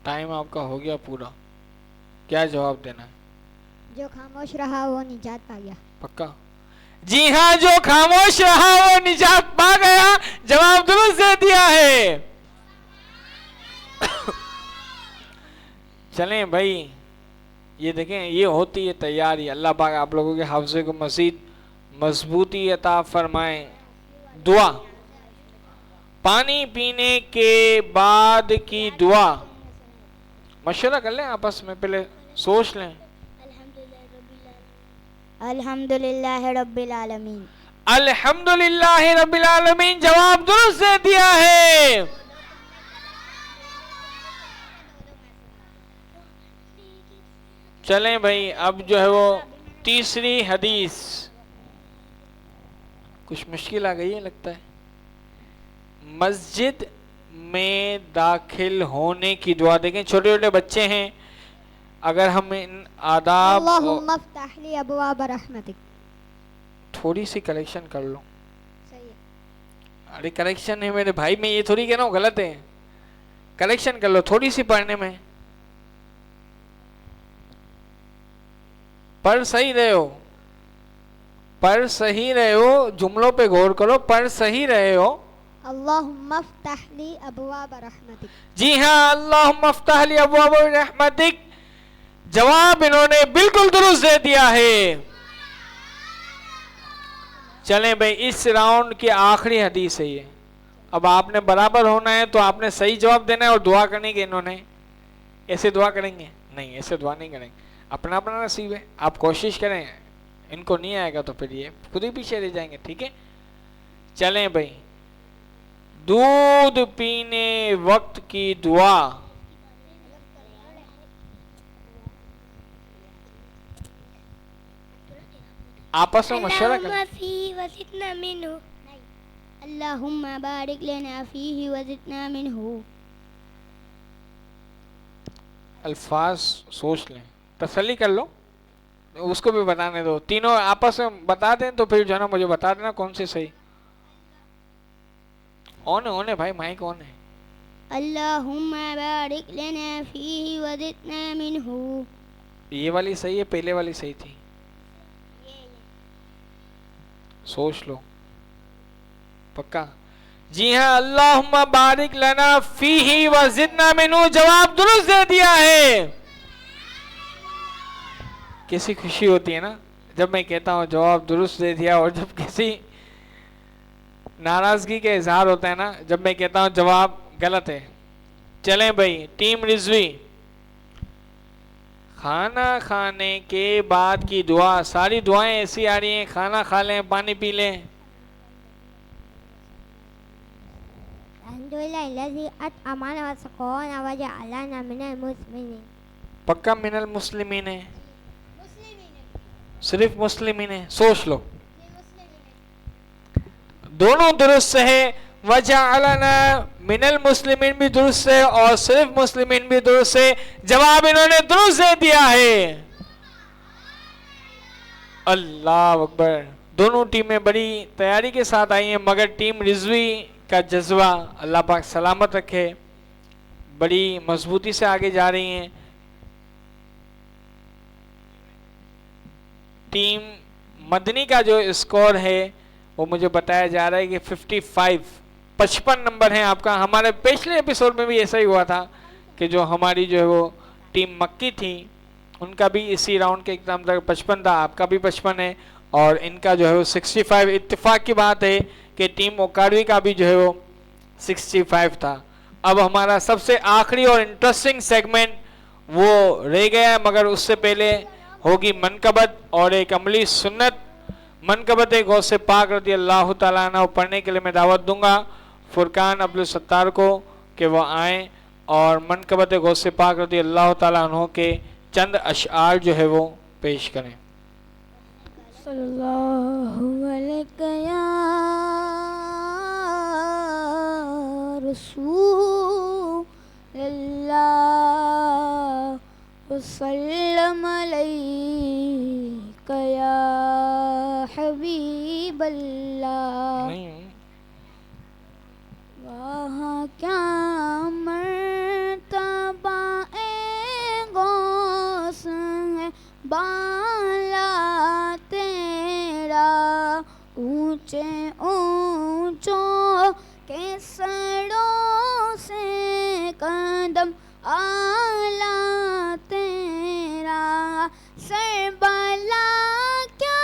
टाइम आपका हो गया पूरा। क्या जवाब देना है? जो खामोश रहा वो निजात पा गया। पक्का? जी हाँ, जो खामोश रहा वो निजात पा गया। जवाब दुरुस्त दे दिया है। चलें भाई, ये देखें, ये होती है तैयारी। अल्लाह पाक आप लोगों के हाफजे को मज़ीद मजबूती अता फरमाए। दुआ, पानी पीने के बाद की दुआ, मशवरा कर लें आपस में, पहले सोच लें। अल्हम्दुलिल्लाह रब्बिल आलमीन। अल्हम्दुलिल्लाह रब्बिल आलमीन जवाब दुरुस्त दे दिया है। चलें भाई, अब जो है वो तीसरी हदीस, कुछ मुश्किल आ गई है लगता है। मस्जिद में दाखिल होने की दुआ। देखें छोटे छोटे बच्चे हैं, अगर हम इन आदाब अल्लाहुम्मा फ़्तह ली अबवाब रहमतिक। थोड़ी सी करेक्शन कर लो। सही है। अरे करेक्शन है मेरे भाई, मैं ये थोड़ी कह रहा हूँ गलत है, करेक्शन कर लो थोड़ी सी पढ़ने में। पढ़ सही रहे हो, पढ़ सही रहे हो, जुमलों पे गौर करो, पढ़ सही रहे हो। अल्लाहुम्मा फ़्तह ली अबवाब रहमतिक। जी हाँ, अल्लाहुम्मा फ़्तह ली अबवाब रहमतिक, जवाब इन्होंने बिल्कुल दुरुस्त दे दिया है। चलें भाई, इस राउंड की आखिरी हदीस है ये। अब आपने बराबर होना है तो आपने सही जवाब देना है और दुआ करनी है। इन्होंने ऐसे दुआ करेंगे नहीं, ऐसे दुआ नहीं करेंगे, अपना अपना नसीब है। आप कोशिश करें, इनको नहीं आएगा तो फिर ये खुद ही पीछे रह जाएंगे। ठीक है, चलें भाई, दूध पीने वक्त की दुआ। आपस में मशवरा करें। अल्लाहुम्मा बारिक लना फीही वज़िदना मिन्हु। अल्फाज सोच लें, तसल्ली कर लो, उसको भी बताने दो। तीनों आपस में बता दें तो फिर जो है ना मुझे बता देना कौन से सही। ऑन है भाई, माइक ऑन है। अल्लाहुम्मा बारिक लना फीही वज़िदना मिन्हु। ये वाली सही है, पहले वाली सही थी, सोच लो पक्का। जी हाँ, अल्लाहुम्मा बारिक लना फीही व ज़िदना मिन्हु, जवाब दुरुस्त दे दिया है। कैसी खुशी होती है ना जब मैं कहता हूँ जवाब दुरुस्त दे दिया, और जब किसी नाराजगी के इजहार होता है ना जब मैं कहता हूँ जवाब गलत है। चलें भाई, टीम रिजवी, खाना खाने के बाद की दुआ। सारी दुआएं ऐसी आ रही हैं, खाना खा लें, पानी पी लें। पक्का मिनल मुस्लिमीन है, सिर्फ मुस्लिमीन है, सोच लो। दोनों दुरुस्त है, वजअलना मिनल मुस्लिमीन भी दुरुस्त है और सिर्फ मुस्लिमीन भी दुरुस्त है। जवाब इन्होंने दुरुस्त दे दिया है। अल्लाह अकबर। दोनों टीमें बड़ी तैयारी के साथ आई हैं, मगर टीम रिजवी का जज्बा अल्लाह पाक सलामत रखे, बड़ी मजबूती से आगे जा रही हैं। टीम मदनी का जो स्कोर है वो मुझे बताया जा रहा है कि 55 नंबर है आपका। हमारे पिछले एपिसोड में भी ऐसा ही हुआ था कि जो हमारी जो है वो टीम मक्की थी उनका भी इसी राउंड के एग्जाम तक 55 था, आपका भी 55 है और इनका जो है वो 65। इत्तेफाक की बात है कि टीम ओकाडवी का भी जो है वो 65 था। अब हमारा सबसे आखिरी और इंटरेस्टिंग सेगमेंट वो रह गया है, मगर उससे पहले होगी मनकबत और एक अमली सुन्नत। मनकबत गौसे पाक रज़ी अल्लाह तआला अन्हु पढ़ने के लिए मैं दावत दूंगा फुरकान अब्दुल सत्तार को कि वो आए और मनकबत गौसे पाक रज़ी अल्लाह तआला अन्हु के चंद अशआर जो है वो पेश करें। सल्लल्लाहु अलैहि या रसूलल्लाह वसल्लम अलैका या हबीबल्लाह। वहाँ क्या मर्तबा ए गौस है बाला तेरा, ऊंचे ऊंचों के सड़ों से कदम आला तेरा सरबला क्या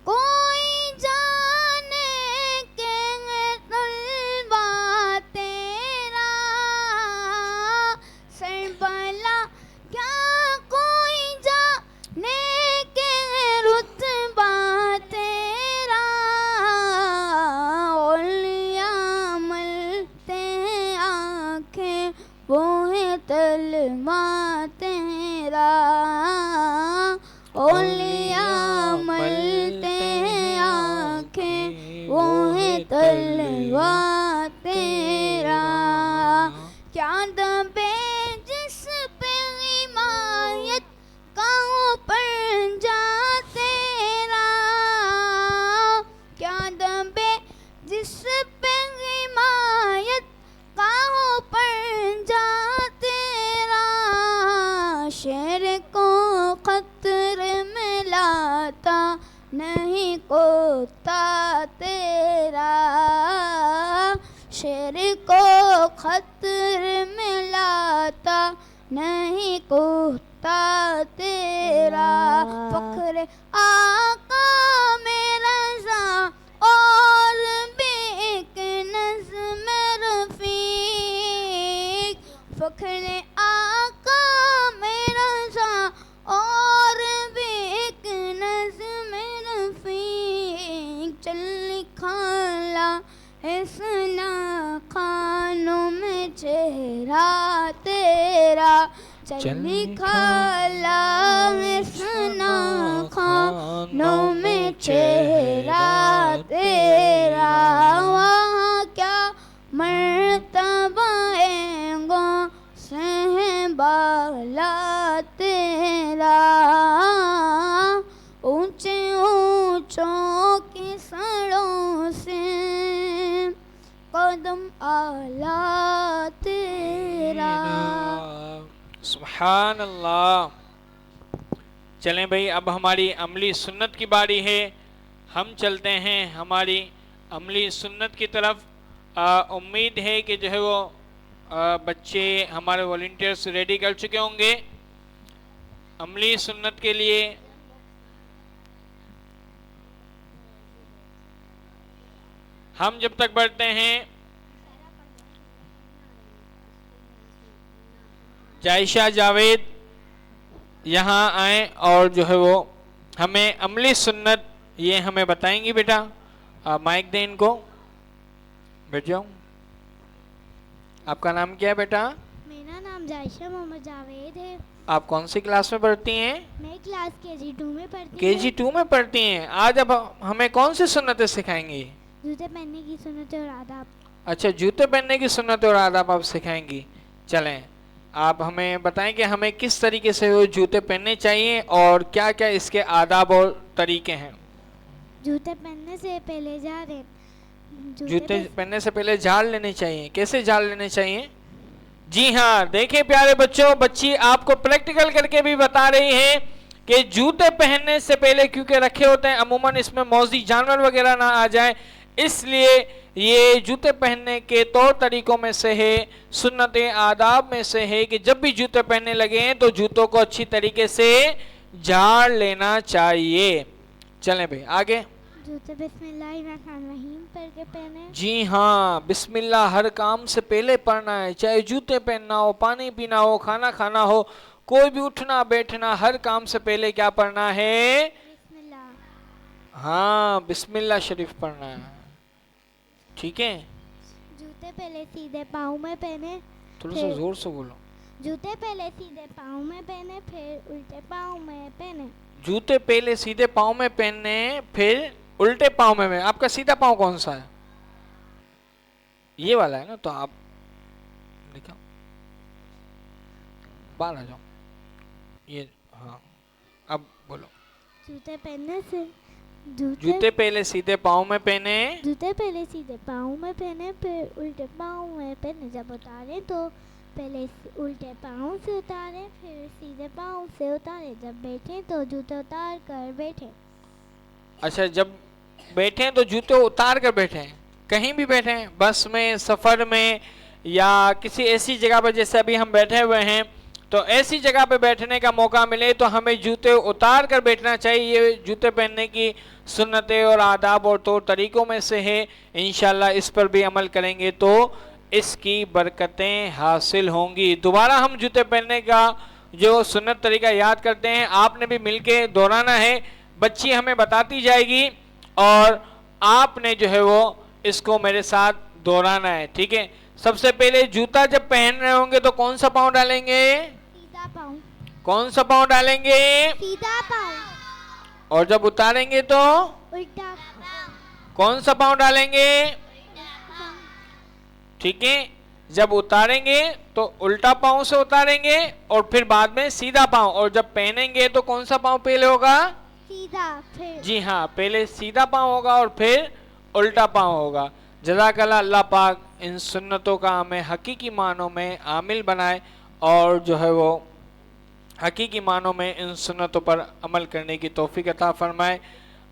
कोई जाने के तलबा तेरा सरबला क्या कोई जाने के रुतबा तेरा औलिया मलते आंखें वो है तलवा तेरा औलिया मलते आंखें वो है तलवा तेरा क्या दबे जिस पे हिमायत का पंजा तेरा क्या दबे जिस पे हिमायत का पंजा तेरा शेर को खतरे में लाता नहीं कोता तेरा शेर को खतरे में लाता नहीं कोता तेरा फख्र आका मेरा ज़ा और भी एक नज़्म रफ़ीक फख्र आका मेरा ज़ा और भी एक नज़्म रफ़ीक चल लिखाला इसना खानों में चेहरा तेरा चल लिखाला इसना खानों में चेहरा तेरा वहाँ क्या मर्तबा एगो सहबाला तेरा ऊंचे ऊंचों की सड़ों से कदम आला तेरा। सुभान अल्लाह। चलें भाई, अब हमारी अमली सुन्नत की बारी है। हम चलते हैं हमारी अमली सुन्नत की तरफ। उम्मीद है कि जो है वो बच्चे हमारे वॉलंटियर्स रेडी कर चुके होंगे अमली सुन्नत के लिए। हम जब तक बढ़ते हैं जायशा जावेद यहाँ आए और जो है वो हमें अमली सुन्नत ये हमें बताएंगी। बेटा माइक दें इनको, बैठ जाओ। आपका नाम क्या है बेटा? मेरा नाम जायशा मोहम्मद जावेद है। आप कौन सी क्लास में पढ़ती हैं? मैं क्लास KG2 में पढ़ती हूँ। KG2 में पढ़ती हैं। आज अब हमें कौन सी सुन्नतें सिखाएंगी? जूते पहनने की सुन्नत और आदाब। अच्छा, जूते पहनने की सुन्नत और आदाब आप सिखाएंगी। चलें, आप हमें बताएं कि हमें किस तरीके से वो जूते पहनने चाहिए और क्या क्या इसके आदाब और तरीके हैं। जूते पहनने से पहले जूते पहनने से पहले झाड़ लेने चाहिए। कैसे झाड़ लेने चाहिए? जी हाँ, देखें प्यारे बच्चों, बच्ची आपको प्रैक्टिकल करके भी बता रही है कि जूते पहनने से पहले, क्योंकि रखे होते हैं अमूमन इसमें मौजी जानवर वगैरह ना आ जाए, इसलिए ये जूते पहनने के तौर तरीकों में से है, सुन्नत आदाब में से है कि जब भी जूते पहनने लगे हैं तो जूतों को अच्छी तरीके से झाड़ लेना चाहिए। चलें भाई आगे। जूते बिस्मिल्लाहिर्रहमानिर्रहीम पढ़ के पहने। जी हाँ, बिस्मिल्लाह हर काम से पहले पढ़ना है। चाहे जूते पहनना हो, पानी पीना हो, खाना खाना हो, कोई भी उठना बैठना, हर काम से पहले क्या पढ़ना है? बिस्मिल्लाह। हाँ, बिस्मिल्लाह शरीफ पढ़ना है। ठीक है। जूते पहले सीधे पाँव में पहने। थोड़ा सा जोर से बोलो। जूते पहले सीधे पाँव में पहने, फिर उल्टे पाँव में पहने। जूते पहले सीधे पाँव में पहनने, फिर उल्टे पाँव में पहने। आपका सीधा पाँव कौन सा है? ये वाला है ना, तो आप देखो बाहर आ जाओ। ये हाँ, अब बोलो। जूते पहनने से जूते पहले सीधे पाँव में पहने। जूते पहले सीधे पाँव में पहने, फिर उल्टे पाँव में पहने। जब उतारे तो पहले उल्टे पाँव से उतारे, फिर सीधे पाँव से उतारे। जब बैठे तो जूते उतार कर बैठे। अच्छा, जब बैठे तो जूते उतार कर बैठे। कहीं भी बैठे हैं, बस में, सफर में, या किसी ऐसी जगह पर जैसे अभी हम बैठे हुए हैं, तो ऐसी जगह पे बैठने का मौका मिले तो हमें जूते उतार कर बैठना चाहिए। ये जूते पहनने की सुन्नतें और आदाब और तौर तरीकों में से है। इंशाल्लाह इस पर भी अमल करेंगे तो इसकी बरकतें हासिल होंगी। दोबारा हम जूते पहनने का जो सुन्नत तरीका याद करते हैं, आपने भी मिलके दोहराना है। बच्ची हमें बताती जाएगी और आपने जो है वो इसको मेरे साथ दोहराना है, ठीक है। सबसे पहले जूता जब पहन रहे होंगे तो कौन सा पाँव डालेंगे? सीधा पाँव। कौन सा पाँव डालेंगे? सीधा पाँव। और जब उतारेंगे तो उल्टा कौन सा पाँव डालेंगे? ठीक है, जब उतारेंगे तो उल्टा पाँव से उतारेंगे और फिर बाद में सीधा पाँव, और जब पहनेंगे तो कौन सा पाँव पहले होगा? सीधा। फिर जी हाँ, पहले सीधा पाँव होगा और फिर उल्टा पाँव होगा। जज़ाकल्लाह, अल्लाह पाक इन सुन्नतों का हमें हकीकी मानों में आमिल बनाए और जो है वो हकीकी मानों में इन सुन्नतों पर अमल करने की तौफीक अता फरमाए।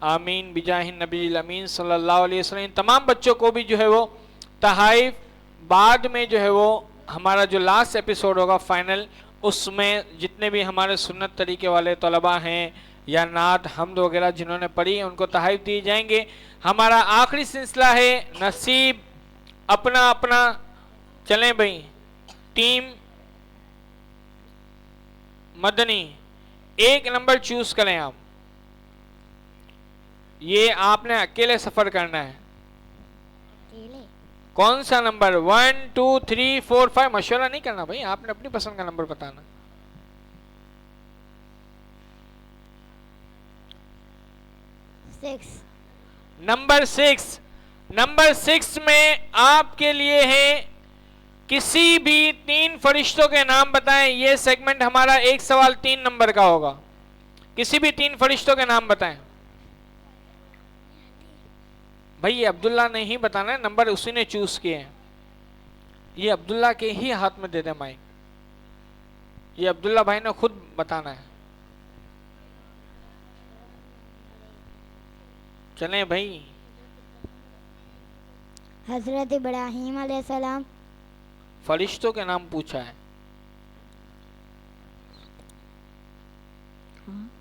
आमीन बिजाहिन नबी अमीन सल्लल्लाहु अलैहि वसल्लम। तमाम बच्चों को भी जो है वो तहाइफ बाद में जो है वो हमारा जो लास्ट एपिसोड होगा फाइनल, उसमें जितने भी हमारे सुन्नत तरीके वाले तलबा हैं या नात हमद वगैरह जिन्होंने पढ़ी है उनको तहाइफ दिए जाएंगे। हमारा आखिरी सिलसिला है नसीब अपना अपना। चलें भाई, टीम मदनी 1 नंबर चूज करें आप। ये आपने अकेले सफर करना है। अकेले। कौन सा नंबर? 1 2 3 4 5। मशवरा नहीं करना भाई, आपने अपनी पसंद का नंबर बताना। नंबर 6। नंबर 6 में आपके लिए है किसी भी 3 फरिश्तों के नाम बताएं। ये सेगमेंट हमारा 1 सवाल 3 नंबर का होगा। किसी भी 3 फरिश्तों के नाम बताएं। भाई ये अब्दुल्ला ने ही बताना है, नंबर उसी ने चूज किए हैं। ये अब्दुल्ला के ही हाथ में दे दे माइक। ये अब्दुल्ला भाई ने खुद बताना है। चलें भाई। हजरत इब्राहीम अलैहिस्सलाम। फरिश्तों के नाम पूछा है,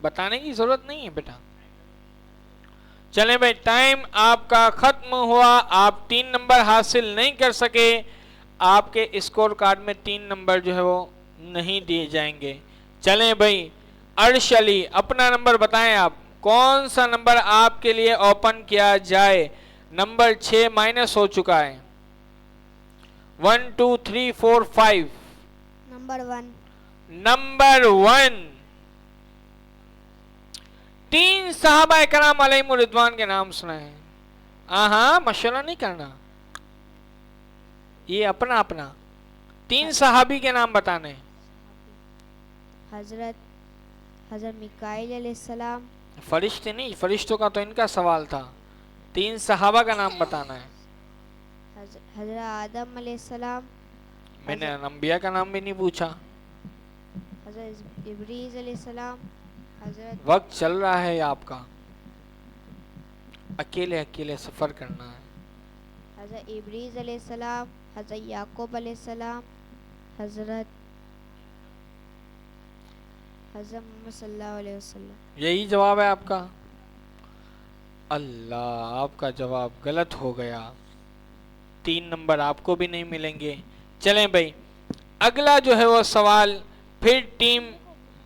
बताने की जरूरत नहीं है बेटा। चलें भाई, टाइम आपका खत्म हुआ। आप 3 नंबर हासिल नहीं कर सके। आपके स्कोर कार्ड में 3 नंबर जो है वो नहीं दिए जाएंगे। चलें भाई, अर्श अली अपना नंबर बताएं आप। कौन सा नंबर आपके लिए ओपन किया जाए? नंबर 6 माइनस हो चुका है। 1 2 3 4 5। नंबर 1। नंबर 1। 3 सहाबा कराम अलैहिम रिदवान के नाम सुनाए। हाँ, मशवरा नहीं करना, ये अपना अपना। 3 सहाबी के नाम बताने। हजरत मिकाईल अलैहिस्सलाम। फरिश्ते नहीं, फरिश्तों का तो इनका सवाल था। 3 सहाबा का नाम बताना है। हजरत आदम अलैहिस्सलाम। मैंने अंबिया का नाम भी नहीं पूछा। हजरत इब्रीज अलैहिस्सलाम। हजरत वक्त चल रहा है आपका, अकेले अकेले सफर करना है। हजरत इब्रीज अलैहिस्सलाम। हजरत याकूब अलैहिस्सलाम। हजरत मोहम्मद सल्लल्लाहु अलैहि वसल्लम। यही जवाब है आपका? अल्लाह, आपका जवाब गलत हो गया। 3 नंबर आपको भी नहीं मिलेंगे। चलें भाई, अगला जो है वो सवाल फिर टीम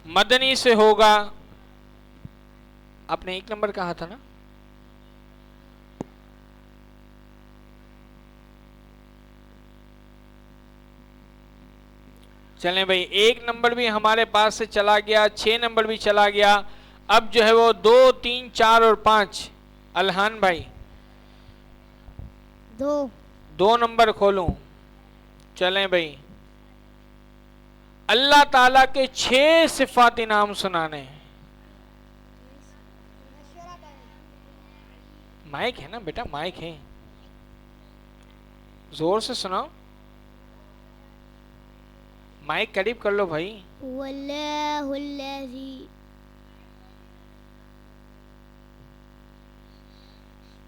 मदनी से होगा। आपने 1 नंबर कहा था ना? चलें भाई, 1 नंबर भी हमारे पास से चला गया, 6 नंबर भी चला गया। अब जो है वो 2 3 4 और 5। अलहान भाई 2 नंबर खोलूं? चलें भाई, अल्लाह ताला के 6 सिफाती नाम सुनाने। माइक है ना बेटा, माइक है, जोर से सुनाओ। माइक करीब कर लो भाई। वल्लाहुल्लज़ी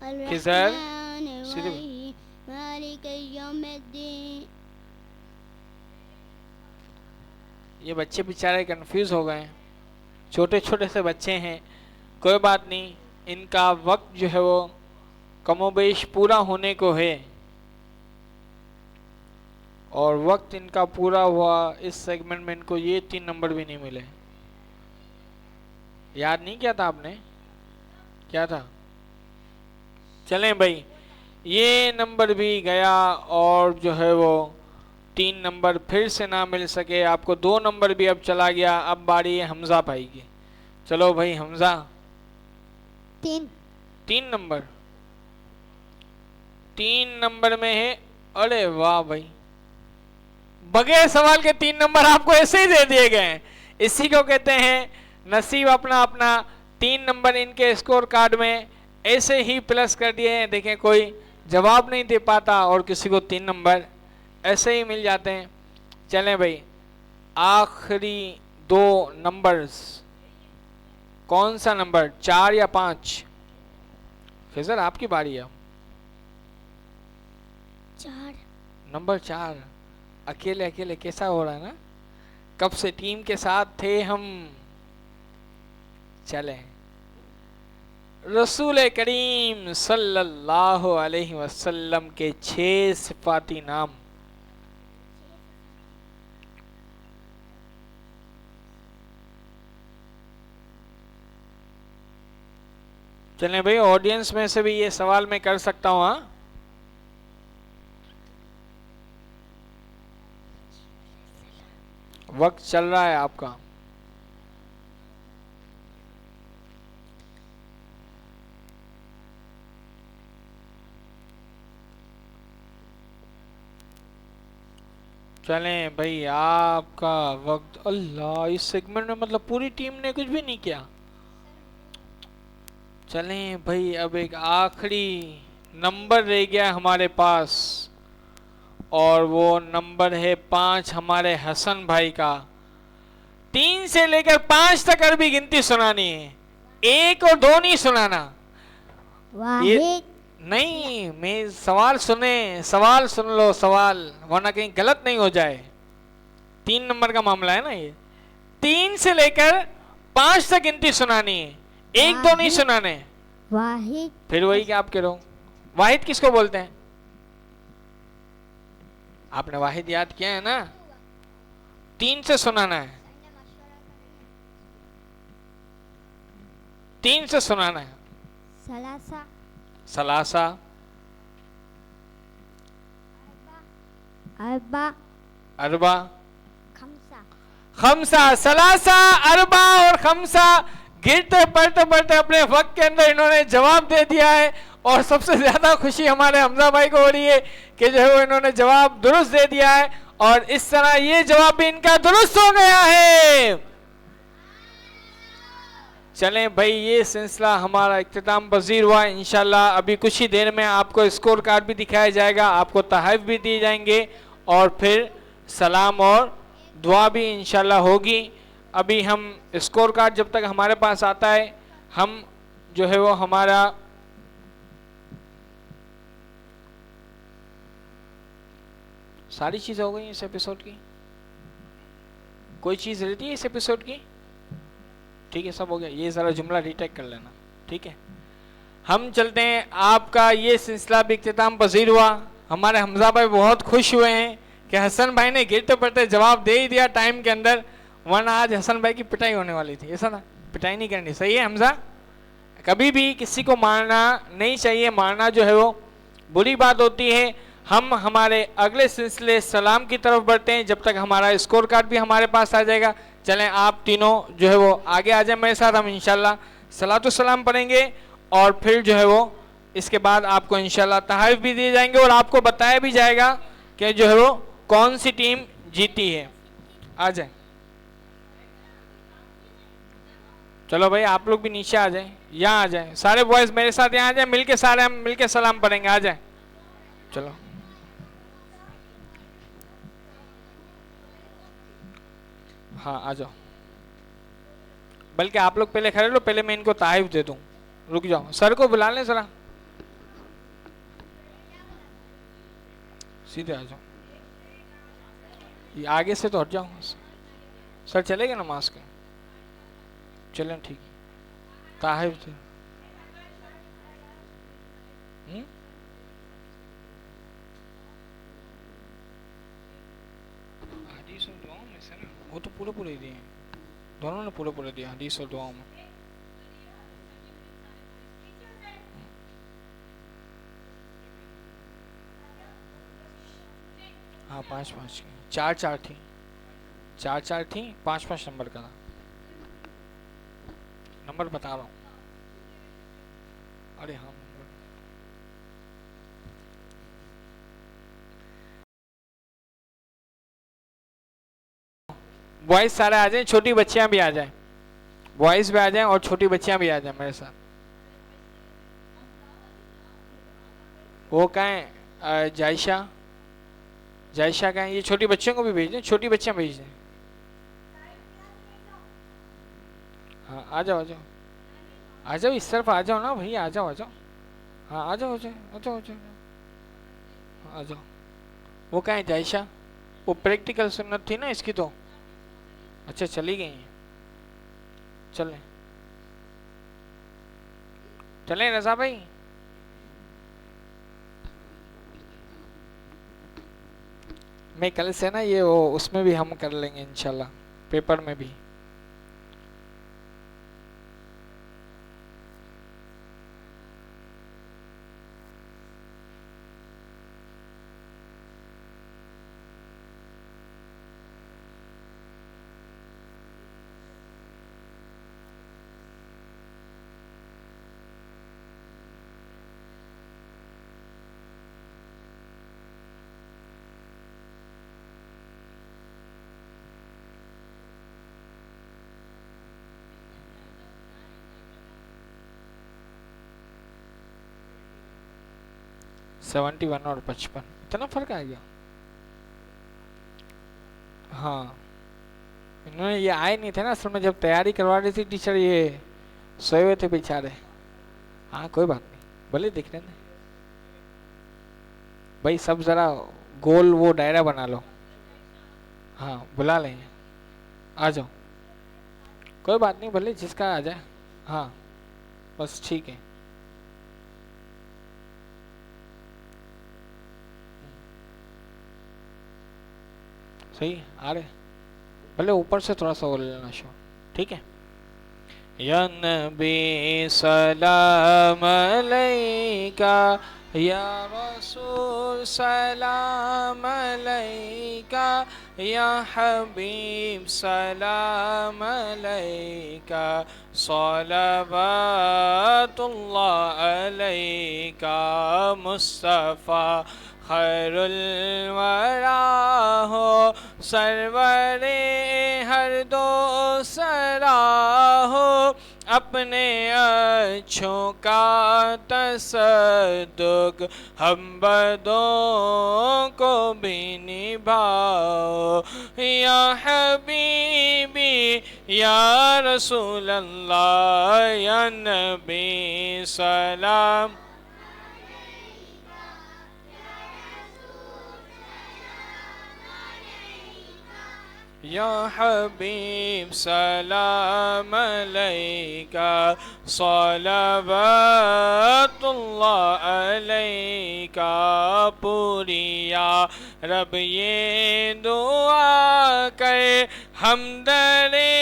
किधर? अर्रहमानिर्रहीम मालिक यौमिद्दीन। ये बच्चे बेचारे कंफ्यूज हो गए हैं, छोटे छोटे से बच्चे हैं। कोई बात नहीं, इनका वक्त जो है वो कमोबेश पूरा होने को है और वक्त इनका पूरा हुआ। इस सेगमेंट में इनको ये 3 नंबर भी नहीं मिले। याद नहीं किया था आपने? क्या था? चलें भाई, ये नंबर भी गया और जो है वो 3 नंबर फिर से ना मिल सके। आपको 2 नंबर भी अब चला गया। अब बारी है हमजा भाई की। चलो भाई हमजा। 3 नंबर, 3 नंबर में है। अरे वाह भाई, बगैर सवाल के 3 नंबर आपको ऐसे ही दे दिए गए हैं। इसी को कहते हैं नसीब अपना अपना। 3 नंबर इनके स्कोर कार्ड में ऐसे ही प्लस कर दिए हैं। देखें, कोई जवाब नहीं दे पाता और किसी को 3 नंबर ऐसे ही मिल जाते हैं। चलें भाई, आखिरी 2 नंबर्स, कौन सा नंबर, 4 या 5? फैजल आपकी बारी है। 4 नंबर 4। अकेले अकेले कैसा हो रहा है ना, कब से टीम के साथ थे हम। चले, रसूल करीम सल्लल्लाहु अलैहि वसल्लम के 6 सिफाती नाम। चलें भाई, ऑडियंस में से भी ये सवाल मैं कर सकता हूं। हाँ, वक्त चल रहा है आपका। चलें भाई, आपका वक्त। अल्लाह, इस सेगमेंट में मतलब पूरी टीम ने कुछ भी नहीं किया। चलें भाई, अब एक आखिरी नंबर रह गया हमारे पास और वो नंबर है 5 हमारे हसन भाई का। 3 से लेकर 5 तक अरबी गिनती सुनानी है, 1 और 2 नहीं सुनाना। वाहिद। नहीं, मैं सवाल सुने, सवाल सुन लो सवाल, वरना कहीं गलत नहीं हो जाए। 3 नंबर का मामला है ना ये। 3 से लेकर 5 तक गिनती सुनानी है, 1 2 नहीं सुनाने। वाहिद। फिर वही क्या आप कह रहे हो? वाहिद किसको बोलते हैं? आपने वाहिद याद किया है ना? 3 से सुनाना है, 3 से सुनाना है। सलासा। सलासा, अरबा। अरबा, खमसा। खमसा। सलासा, अरबा और खमसा गिरते पढ़ते पढ़ते अपने वक्त के अंदर इन्होंने जवाब दे दिया है। और सबसे ज्यादा खुशी हमारे हमजा भाई को हो रही है कि जो है वो इन्होंने जवाब दुरुस्त दे दिया है और इस तरह ये जवाब भी इनका दुरुस्त हो गया है। चलें भाई, ये सिलसिला हमारा इख्तिताम पजीर हुआ। इंशाल्लाह अभी कुछ ही देर में आपको स्कोर कार्ड भी दिखाया जाएगा, आपको तहफ़ भी दिए जाएंगे और फिर सलाम और दुआ भी इंशाल्लाह होगी। अभी हम स्कोर कार्ड जब तक हमारे पास आता है, हम जो है वो हमारा सारी चीज़ें हो गई इस एपिसोड की। कोई चीज़ रहती है इस एपिसोड की? ठीक है, सब हो गया। ये ज़रा जुमला रीटेक कर लेना, ठीक है। हम चलते हैं, आपका ये सिलसिला भी इख्तिताम पजीर हुआ। हमारे हमजा भाई बहुत खुश हुए हैं कि हसन भाई ने गिरते पड़ते जवाब दे ही दिया टाइम के अंदर, वरना आज हसन भाई की पिटाई होने वाली थी। ऐसा ना, पिटाई नहीं करनी। सही है हमजा? कभी भी किसी को मारना नहीं चाहिए, मारना जो है वो बुरी बात होती है। हम हमारे अगले सिलसिले सलाम की तरफ बढ़ते हैं, जब तक हमारा स्कोर कार्ड भी हमारे पास आ जाएगा। चलें, आप तीनों जो है वो आगे आ जाए मेरे साथ। हम इंशाल्लाह सलातो सलाम पढ़ेंगे और फिर जो है वो इसके बाद आपको इंशाल्लाह तहफ़ भी दिए जाएंगे और आपको बताया भी जाएगा कि जो है वो कौन सी टीम जीती है। आ जाए, चलो भाई, आप लोग भी नीचे आ जाए, यहाँ आ जाए, सारे बॉयज मेरे साथ यहाँ आ जाए, मिलके सारे हम मिलके सलाम पढ़ेंगे। आ जाए, चलो। हाँ, आ जाओ। बल्कि आप लोग पहले खड़े लो, पहले मैं इनको तहफ़ दे दूं। रुक जाओ, सर को बुला लें जरा। सीधे आ जाओ, ये आगे से तो हट जाओ। सर चलेगा ना मास्क? चलें ठीक है। कहा है तो? हदीस और दुआओं में से ना, वो तो पूरे पूरे दिए हैं, दोनों ने पूरे पूरे दिया हदीस और दुआओं में। हाँ 5-5 की, 4-4 थी, 4-4 थी, 5-5 नंबर का था। नंबर बता रहा हूँ। अरे हाँ नंबर। बॉयज सारे आ जाएं, छोटी बच्चियां भी आ जाएं, बॉयज भी आ जाएं और छोटी बच्चियां भी आ जाएं मेरे साथ। वो कहाँ है? जायशा, जायशा कहाँ है? ये छोटी बच्चियों को भी भेज दें, छोटी बच्चियां भेज दें। हाँ आ जाओ आ जाओ आ जाओ, इस तरफ आ जाओ ना भैया, आ जाओ आ जाओ। हाँ आ जाओ आ जाओ आ जाओ आ जाओ आ जाओ। वो कहाँ है जायशा? वो प्रैक्टिकल सुन्नत थी ना इसकी तो। अच्छा चली गई हैं, चलें चलें रजा भाई। मैं कल से ना ये वो उसमें भी हम कर लेंगे इंशाल्लाह, पेपर में भी। सेवेंटी 71 और 55, इतना फर्क आ गया। हाँ इन्होंने ये आए नहीं थे ना असल में, जब तैयारी करवा रही थी टीचर, ये सोए हुए थे बेचारे। हाँ कोई बात नहीं, भले दिख रहे थे भाई। सब जरा गोल वो दायरा बना लो। हाँ बुला लेंगे, आ जाओ, कोई बात नहीं, भले जिसका आ जाए। हाँ बस ठीक है। सही आ रहे, भले ऊपर से थोड़ा सा बोल लेना शो, ठीक है। या नबी सलाम अलैका, या रसूल सलाम अलैका, या हबीब सलाम अलैका, सलावतुल्लाह अलैका, मुस्तफ़ा खैरुल वरा हो, सरवरे हर दो सरा हो, अपने अच्छों का तसद्दुक हम बदों को भी निभाओ। या हबीबी या रसूल अल्लाह, या नबी सलाम। या हबीब सलाम अलैका, सलावतुल्लाह अलैका, पूरिया रब ये दुआ कर, हम दरे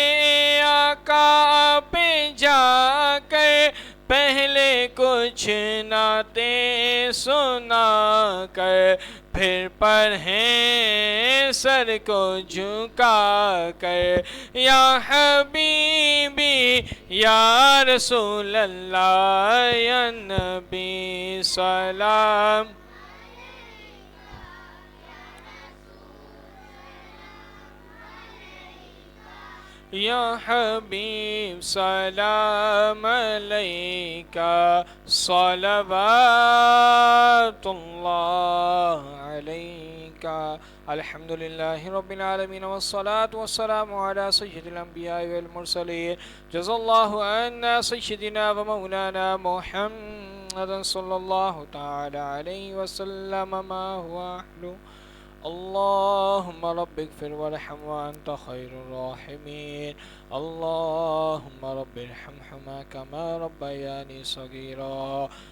आका पे जाकर, पहले कुछ नाते सुना कर, फिर पढ़ें सर को झुका कर। या हबीबी या रसूल अल्लाह, या नबी सलाम। या हबीब सलाम अलैका, सलावतुल्लाह अलैका। अल्हम्दुलिल्लाहि रब्बिल आलमीन वस्सलातु वस्सलामु अला सय्यिदिल अंबिया'i वल मुरसलीन। जज़ाल्लाहु अन्ना सय्यिदिना व मौलाना मुहम्मद मुहम्मदन सल्लल्लाहु तआला अलैहि वसल्लम मा हुवा अहलु। अल्लाहुम्मा रब्बिगफिर वरहम व अंत खैरुर राहिमीन। अल्लाहुम्मा रब्बिरहमहुमा कमा रब्बयानी सगीरा।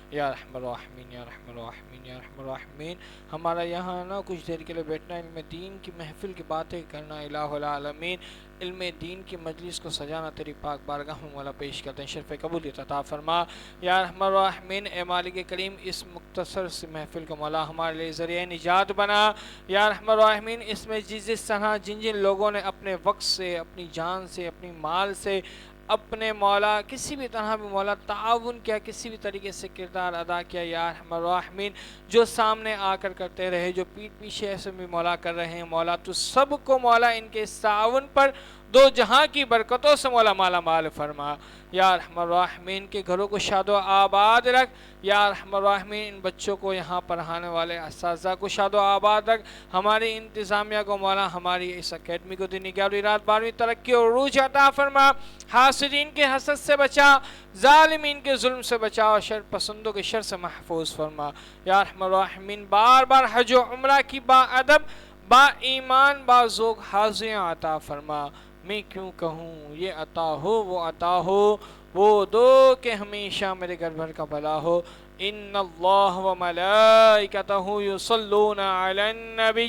या रहमान राहिमीन या रहमान राहिमीन या रहमान राहिमीन। हमारा यहाँ ना कुछ देर के लिए बैठना, इल्म दीन की महफिल की बातें करना। इलाहुल आलमीन इल्म दीन की मजलिस को सजाना तेरी पाक बारगाह में मौला पेश करते हैं। शर्फ़ कबूलियत अता फरमा। या रहमान राहिमीन ए मालिक करीम इस मुख्तसर से महफिल को मौला हमारे लिए ज़रिया निजात बना। या रहमान राहिमीन इसमें जिस तरह जिन जिन लोगों ने अपने वक्त से, अपनी जान से, अपनी माल से, अपने मौला किसी भी तरह भी मौला ताउन किया, किसी भी तरीके से किरदार अदा किया। या रहमान राहिमीन जो सामने आकर करते रहे, जो पीठ पीछे ऐसे भी मौला कर रहे हैं, मौला तो सबको मौला इनके इस ताउन पर दो जहां की बरकतों से मौला माला माल फरमा। या रहमान राहिमीन के घरों को शादो आबाद रख। या रहमान राहिमीन इन बच्चों को यहाँ पढ़ाने वाले असातिज़ा को शादो आबाद रख। हमारी इंतज़ामिया को मौला हमारी इस अकेडमी को दीनी 11वीं रात 12वीं तरक्की और रूज अता फरमा। हासिदीन के हसद से बचा, जालिमीन के जुल्म से बचा और शर पसंदों के शर से महफूज फरमा। या रहमान राहिमीन बार बार हज व उम्रा की बाअदब, बा ईमान, बाज़ोक हाज़ियाँ अता फरमा। मैं क्यों कहूँ ये अता हो वो अता हो, वो दो के हमेशा मेरे घर भर का भला हो। इन्नल्लाह व मलाइकतहु युसल्लूना अलन नबी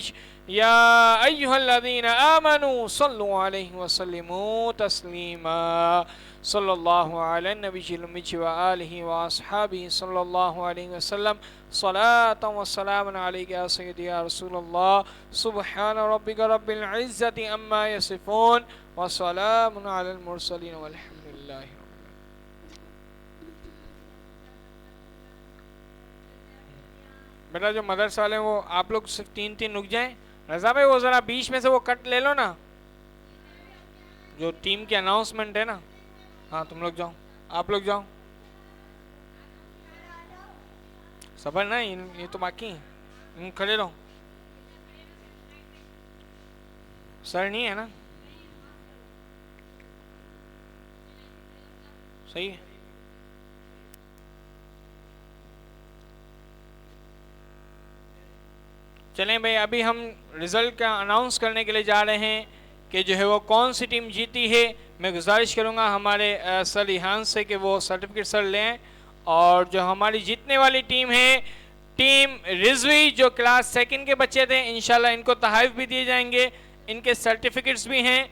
या अय्युहल्लज़ीना आमनू सल्लु अलैहि व सल्लिमू तस्लीमा। सल्लल्लाहु अला नबील उम्मी व आलिहि व अस्हाबिहि सल्लल्लाहु अलैहि वसल्लम। सलातन व सलामन अलैका या सय्यदी या रसूलल्लाह। सुब्हान रब्बिका रब्बिल इज़्ज़ति अम्मा यसिफून व सलामुन अलल मुरसलीन वल्हम्दुलिल्लाहि रब्बिल आलमीन। बेटा जो मदरसा वाले हैं वो आप लोग सिर्फ 3-3 रुक जाएं। रजा भाई वो जरा बीच में से वो कट ले लो ना, जो टीम की अनाउंसमेंट है ना। हाँ तुम लोग जाओ, आप लोग जाओ। सबर ना, ये तो बाकी है, खड़े रहो। सर नहीं है ना, सही है। चलें भाई, अभी हम रिजल्ट का अनाउंस करने के लिए जा रहे हैं कि जो है वो कौन सी टीम जीती है। मैं गुजारिश करूंगा हमारे सर रिहान से कि वो सर्टिफिकेट सर लें। और जो हमारी जीतने वाली टीम है, टीम रिजवी, जो क्लास सेकंड के बच्चे थे, इंशाल्लाह इनको तोहफ़े भी दिए जाएंगे, इनके सर्टिफिकेट्स भी हैं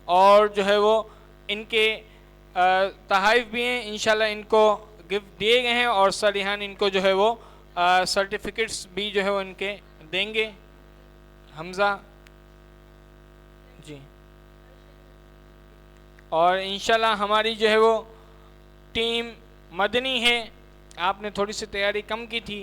और जो है वो इनके तोहफ़े भी हैं। इंशाल्लाह इनको गिफ्ट दिए गए हैं और सर रिहान इनको जो है वो सर्टिफिकेट्स भी जो है वो इनके देंगे। हमज़ा जी। और इंशाल्लाह हमारी जो है वो टीम मदनी है, आपने थोड़ी सी तैयारी कम की थी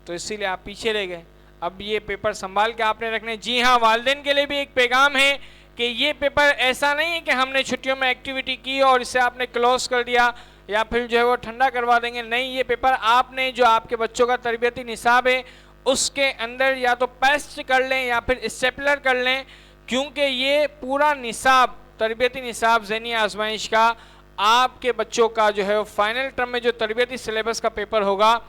तो इसीलिए आप पीछे रह गए। अब ये पेपर संभाल के आपने रखने। जी हाँ, वालिदैन के लिए भी एक पैगाम है कि ये पेपर ऐसा नहीं है कि हमने छुट्टियों में एक्टिविटी की और इसे आपने क्लोज कर दिया या फिर जो है वो ठंडा करवा देंगे। नहीं, ये पेपर आपने जो आपके बच्चों का तरबियती निसाब है उसके अंदर या तो पेस्ट कर लें या फिर स्टेपलर कर लें, क्योंकि ये पूरा निसाब, तरबियती निसाब ज़हनी आजमाइश का आपके बच्चों का जो है फाइनल टर्म में जो तरबियती सिलेबस का पेपर होगा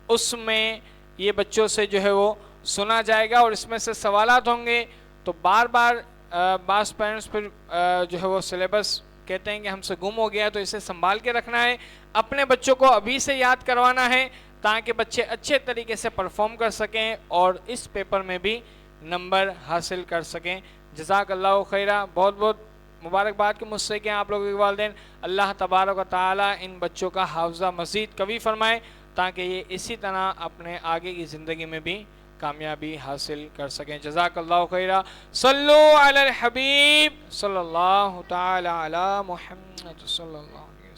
उसमें ये बच्चों से जो है वो सुना जाएगा और इसमें से सवालात होंगे। तो बार बार बास पेरेंट्स फिर जो है वो सिलेबस कहते हैं कि हमसे गुम हो गया, तो इसे संभाल के रखना है। अपने बच्चों को अभी से याद करवाना है ताकि बच्चे अच्छे तरीके से परफॉर्म कर सकें और इस पेपर में भी नंबर हासिल कर सकें। जज़ाकल्लाहु खैरा। बहुत बहुत मुबारकबाद के मुझसे कि आप लोगों के वालिदैन। अल्लाह तबारक व तआला इन बच्चों का हाफ़ज़ा मज़ीद कवी फरमाए ताकि ये इसी तरह अपने आगे की ज़िंदगी में भी कामयाबी हासिल कर सकें। जज़ाकल्लाहु खैरा। सल्लु अलल हबीब सल्लल्लाहु तआला अला मुहम्मद सल्लल्लाहु अलैहि